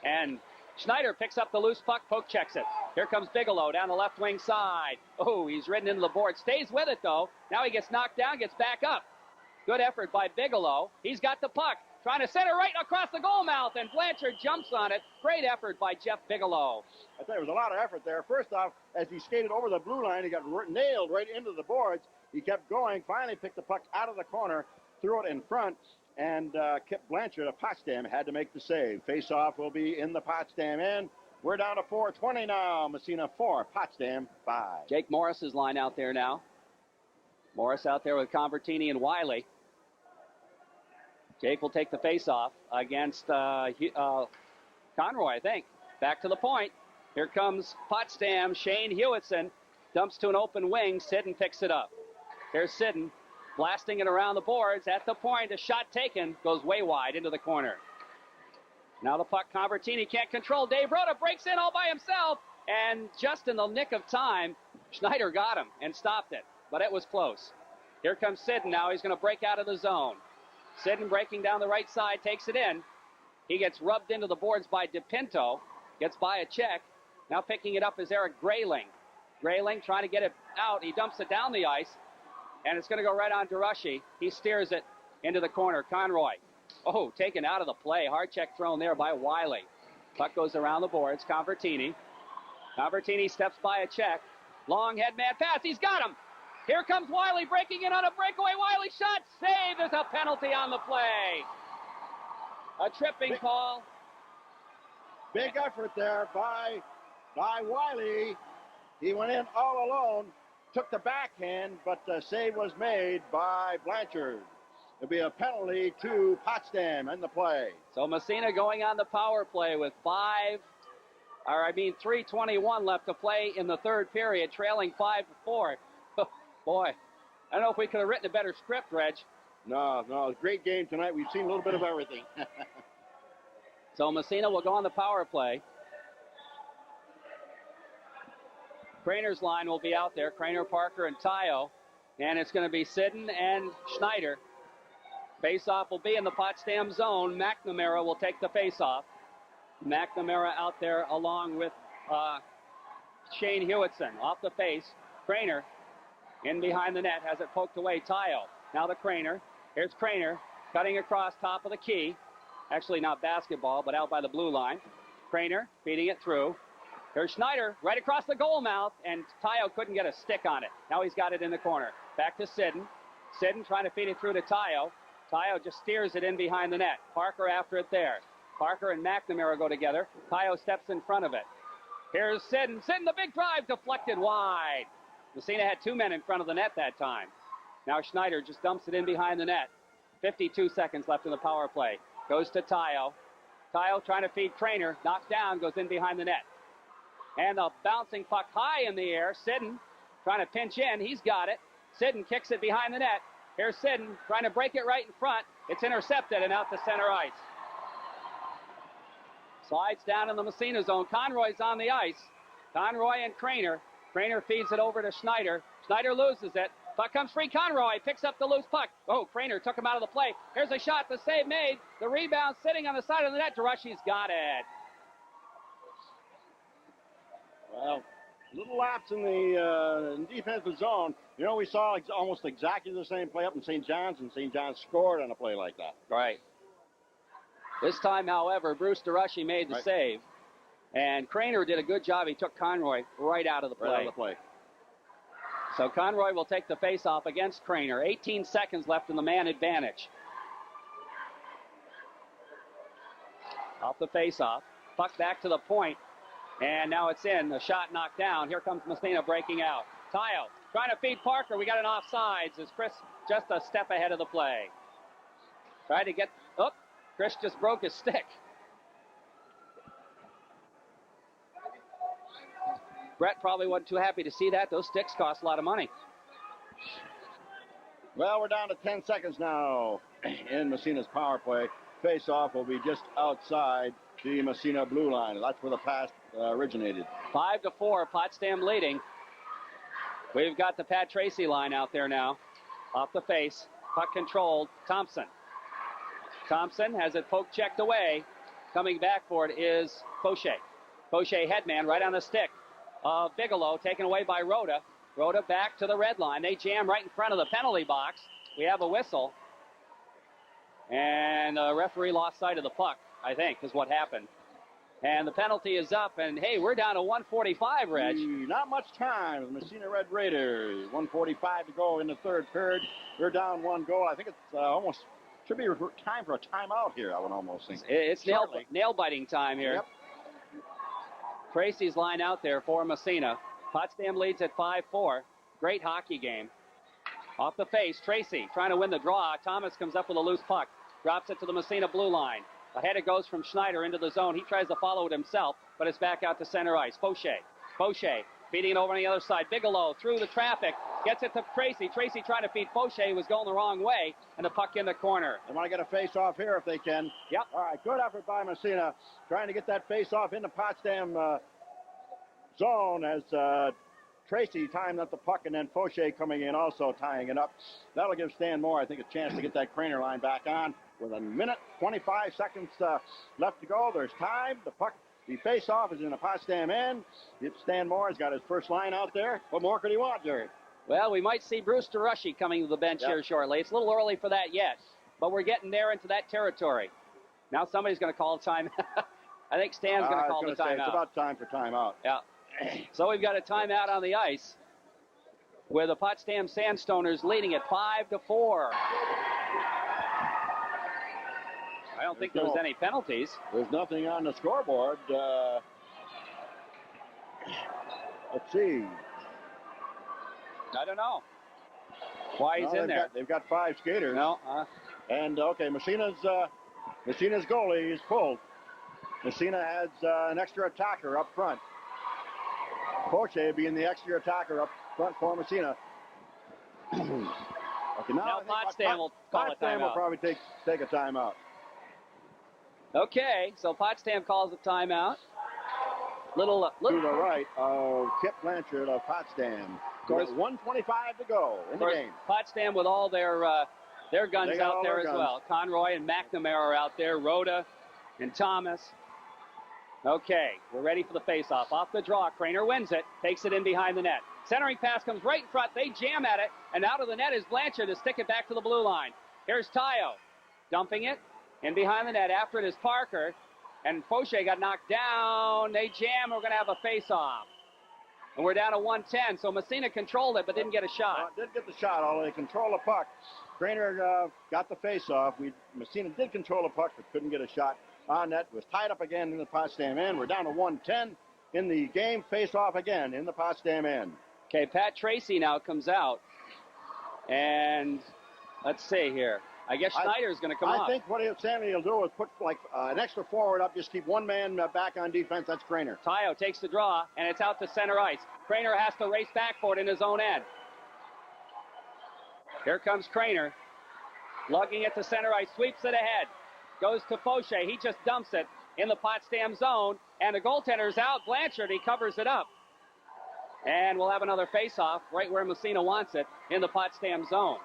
And Schneider picks up the loose puck, poke checks it. Here comes Bigelow down the left wing side. Oh, he's ridden into the board. Stays with it, though. Now he gets knocked down, gets back up. Good effort by Bigelow. He's got the puck. trying to center right across the goal mouth, and Blanchard jumps on it. Great effort by Jeff Bigelow. I tell you, there was a lot of effort there. First off, as he skated over the blue line, he got nailed right into the boards. He kept going, finally picked the puck out of the corner, threw it in front, and Kip Blanchard of Potsdam had to make the save. Face-off will be in the Potsdam end. We're down to 4:20 now. Massena 4, Potsdam 5. Jake Morris's line out there now. Morris out there with Convertini and Wiley. Jake will take the face-off against Conroy, I think. Back to the point. Here comes Potsdam. Shane Hewitson dumps to an open wing. Sidden picks it up. Here's Sidden blasting it around the boards. At the point, a shot taken. Goes way wide into the corner. Now the puck, Convertini can't control. Dave Rhoda breaks in all by himself. And just in the nick of time, Schneider got him and stopped it. But it was close. Here comes Sidden now. He's going to break out of the zone. Sidden breaking down the right side, takes it in. He gets rubbed into the boards by DePinto. Gets by a check. Now picking it up is Eric Grayling. Grayling trying to get it out. He dumps it down the ice. And it's going to go right on DeRushy. He steers it into the corner. Conroy. Oh, taken out of the play. Hard check thrown there by Wiley. Puck goes around the boards. Convertini. Convertini steps by a check. Long head man pass. He's got him. Here comes Wiley breaking in on a breakaway. Wiley shot. Save. There's a penalty on the play. A tripping call. Big effort there by Wiley. He went in all alone, took the backhand, but the save was made by Blanchard. It'll be a penalty to Potsdam in the play. So Massena going on the power play with 3:21 left to play in the third period, trailing 5-4. Boy, I don't know if we could have written a better script, Reg. No, great game tonight. We've seen a little bit of everything. So Massena will go on the power play. Craner's line will be out there. Craner, Parker, and Tayo. And it's going to be Sidden and Schneider. Face-off will be in the Potsdam zone. McNamara will take the face-off. McNamara out there along with Shane Hewitson. Off the face. Craner in behind the net. Has it poked away. Tayo. Now the Craner. Here's Craner cutting across top of the key. Actually not basketball, but out by the blue line. Craner feeding it through. Here's Schneider right across the goal mouth, and Tayo couldn't get a stick on it. Now he's got it in the corner. Back to Sidden. Sidden trying to feed it through to Tayo. Tayo just steers it in behind the net. Parker after it there. Parker and McNamara go together. Tayo steps in front of it. Here's Sidden. Sidden, the big drive, deflected wide. Massena had two men in front of the net that time. Now Schneider just dumps it in behind the net. 52 seconds left in the power play. Goes to Tayo. Tayo trying to feed Craner. Knocked down, goes in behind the net. And the bouncing puck high in the air. Sidden trying to pinch in. He's got it. Sidden kicks it behind the net. Here's Sidden trying to break it right in front. It's intercepted and out to center ice. Slides down in the Massena zone. Conroy's on the ice. Conroy and Craner. Craner feeds it over to Schneider. Schneider loses it. Puck comes free. Conroy picks up the loose puck. Oh, Craner took him out of the play. Here's a shot. The save made. The rebound sitting on the side of the net. DeRushy's got it. Well, little lapse in the defensive zone. You know, we saw almost exactly the same play up in St. John's, and St. John's scored on a play like that. Right. This time, however, Bruce DeRushy made the save. And Craner did a good job. He took Conroy right out of the play. Right out of the play. So Conroy will take the face-off against Craner. 18 seconds left in the man advantage. Off the face-off. Puck back to the point. And now it's in. The shot knocked down. Here comes Massena breaking out. Tayo trying to feed Parker. We got an offsides as Chris just a step ahead of the play. Tried to get... Oh, Chris just broke his stick. Brett probably wasn't too happy to see that. Those sticks cost a lot of money. Well, we're down to 10 seconds now in Massena's power play. Face-off will be just outside the Massena blue line. That's where the pass originated. 5-4, Potsdam leading. We've got the Pat Tracy line out there now. Off the face. Puck controlled. Thompson. Thompson has it poke checked away. Coming back for it is Fauché. Fauché headman right on the stick of Bigelow, taken away by Rhoda. Rhoda back to the red line. They jam right in front of the penalty box. We have a whistle. And the referee lost sight of the puck, I think, is what happened. And the penalty is up, and hey, we're down to 1:45, Reg. Not much time with Massena Red Raiders. 1:45 to go in the third period. We're down 1 goal. I think it's almost should be time for a timeout here, I would almost think. It's nail-biting time here. Yep. Tracy's line out there for Massena. Potsdam leads at 5-4. Great hockey game. Off the face, Tracy trying to win the draw. Thomas comes up with a loose puck. Drops it to the Massena blue line. Ahead it goes from Schneider into the zone. He tries to follow it himself, but it's back out to center ice. Fauché feeding it over on the other side. Bigelow through the traffic. Gets it to Tracy. Tracy trying to feed Fauché. He was going the wrong way, and the puck in the corner. They want to get a face-off here if they can. Yep. All right, good effort by Massena. Trying to get that face-off in the Potsdam zone as Tracy timed up the puck, and then Fauché coming in also tying it up. That'll give Stan Moore, I think, a chance to get that Craner line back on. With a minute, 25 seconds left to go. There's time. The face-off is in the Potsdam end. Stan Moore has got his first line out there. What more could he want, Jerry? Well, we might see Bruce DeRushy coming to the bench here shortly. It's a little early for that yet, but we're getting there into that territory. Now somebody's going to call a time. I think Stan's going to call the timeout. It's about time for timeout. Yeah. So we've got a timeout on the ice with the Potsdam Sandstoners leading at 5-4. I don't think there was any penalties. There's nothing on the scoreboard. Let's see. I don't know why he's in there. They've got 5 skaters. No. And okay, Massena's goalie is pulled. Massena has an extra attacker up front. Fauché being the extra attacker up front for Massena. Okay, now Potsdam will call a timeout. Potsdam will probably take a timeout. Okay, so Potsdam calls a timeout. Little to the right of Kip Blanchard of Potsdam. Of course, 1:25 to go in the game. Potsdam with all their guns out there as well. Conroy and McNamara are out there. Rhoda and Thomas. Okay, we're ready for the face-off. Off the draw, Craner wins it, takes it in behind the net. Centering pass comes right in front. They jam at it, and out of the net is Blanchard to stick it back to the blue line. Here's Tayo, dumping it. In behind the net, after it is Parker, and Fauché got knocked down. They jam. We're going to have a face-off. And we're down to 1:10, so Massena controlled it but didn't get a shot. Did get the shot, although they control the puck. Craner got the face-off. Massena did control the puck but couldn't get a shot on net. Was tied up again in the Potsdam end. We're down to 1:10 in the game. Face-off again in the Potsdam end. Okay, Pat Tracy now comes out. And let's see here. I guess Schneider's going to come up. I think what Stanley will do is put like an extra forward up, just keep one man back on defense. That's Craner. Tayo takes the draw, and it's out to center ice. Craner has to race back for it in his own end. Here comes Craner, lugging it to center ice, sweeps it ahead, goes to Fauché. He just dumps it in the Potsdam zone, and the goaltender's out. Blanchard, he covers it up. And we'll have another face-off right where Massena wants it in the Potsdam zone.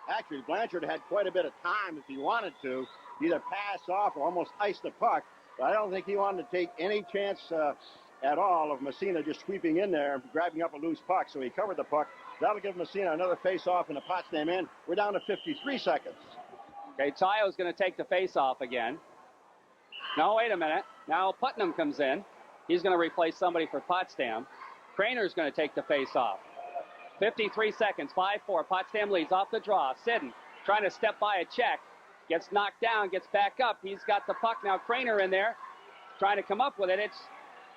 Actually, Blanchard had quite a bit of time if he wanted to, either pass off or almost ice the puck. But I don't think he wanted to take any chance at all of Massena just sweeping in there and grabbing up a loose puck. So he covered the puck. That'll give Massena another face-off in the Potsdam end. We're down to 53 seconds. Okay, Tayo's going to take the face-off again. No, wait a minute. Now Putnam comes in. He's going to replace somebody for Potsdam. Craner's going to take the face-off. 53 seconds, 5-4. Potsdam leads off the draw. Sidden trying to step by a check. Gets knocked down, gets back up. He's got the puck now. Craner in there trying to come up with it. It's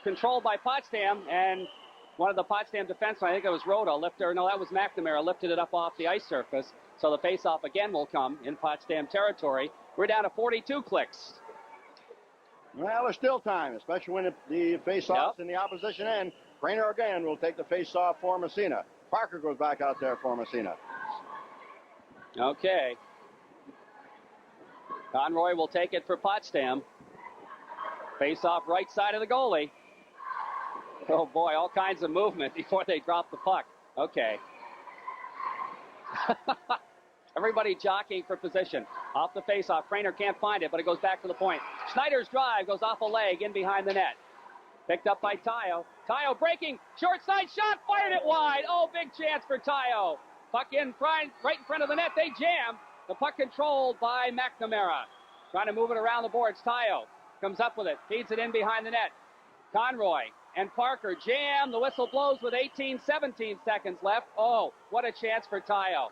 controlled by Potsdam, and one of the Potsdam defensemen, I think it was Rhoda, that was McNamara, lifted it up off the ice surface. So the face-off again will come in Potsdam territory. We're down to 42 clicks. Well, there's still time, especially when the face-off's in the opposition end. Craner again will take the face-off for Massena. Parker goes back out there for Massena. Okay. Conroy will take it for Potsdam. Face off right side of the goalie. Oh boy, all kinds of movement before they drop the puck. Okay. Everybody jockeying for position. Off the face-off. Craner can't find it, but it goes back to the point. Schneider's drive goes off a leg in behind the net. Picked up by Tayo. Tayo breaking. Short side shot. Fired it wide. Oh, big chance for Tayo. Puck in front, right in front of the net. They jam. The puck controlled by McNamara. Trying to move it around the boards. Tayo comes up with it. Feeds it in behind the net. Conroy and Parker jam. The whistle blows with 17 seconds left. Oh, what a chance for Tayo.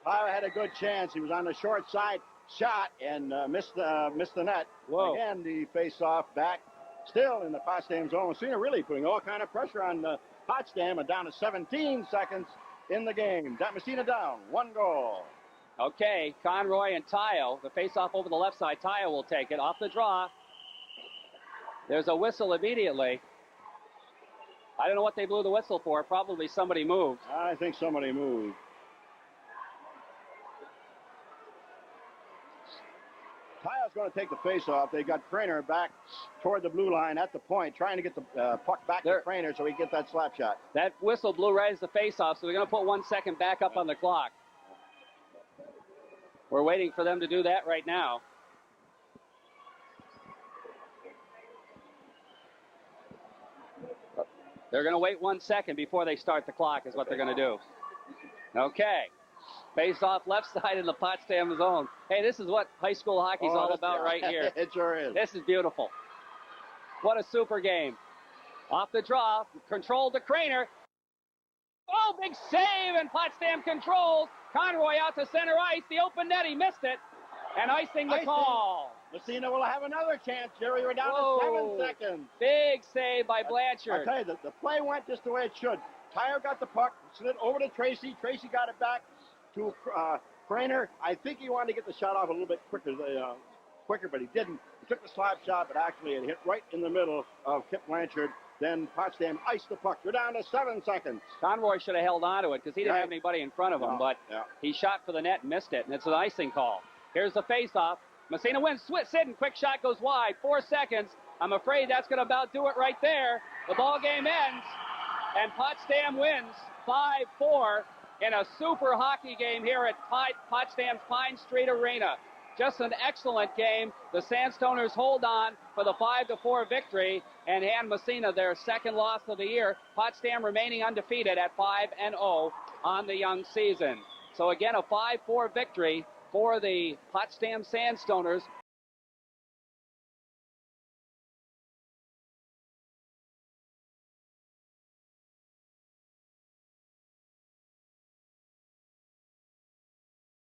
Tayo had a good chance. He was on the short side shot and missed the net. Whoa. Again, the face-off back still in the Potsdam zone. Massena really putting all kind of pressure on Potsdam, and down to 17 seconds in the game. Massena down, 1 goal. Okay, Conroy and Tayo. The face-off over the left side. Tayo will take it off the draw. There's a whistle immediately. I don't know what they blew the whistle for. Probably somebody moved. I think somebody moved. Tayo's going to take the face-off. They got Craner back toward the blue line at the point, trying to get the puck back to Craner so he can get that slap shot. That whistle blew right as the face-off, so they're going to put 1 second back up on the clock. We're waiting for them to do that right now. They're going to wait 1 second before they start the clock is what they're going to do. Okay. Face off left side in the Potsdam zone. Hey, this is what high school hockey's all about right here. It sure is. This is beautiful. What a super game. Off the draw, control to Craner. Oh, big save, and Potsdam controls. Conroy out to center ice. The open net, he missed it. And icing the call. Massena will have another chance, Jerry. We're down to 7 seconds. Big save by Blanchard. I tell you, the play went just the way it should. Tayo got the puck, slid over to Tracy. Tracy got it back to Craner. I think he wanted to get the shot off a little bit quicker, but he didn't. He took the slap shot, but actually it hit right in the middle of Kip Blanchard. Then Potsdam iced the puck. We're down to 7 seconds. Conroy should have held on to it because he didn't have anybody in front of him, but he shot for the net and missed it, and it's an icing call. Here's the faceoff. Massena wins. Sidden, quick shot goes wide. 4 seconds. I'm afraid that's going to about do it right there. The ball game ends, and Potsdam wins 5-4 in a super hockey game here at Potsdam's Pine Street Arena. Just an excellent game. The Sandstoners hold on for the 5-4 victory and hand Massena their second loss of the year. Potsdam remaining undefeated at 5-0 on the young season. So again, a 5-4 victory for the Potsdam Sandstoners.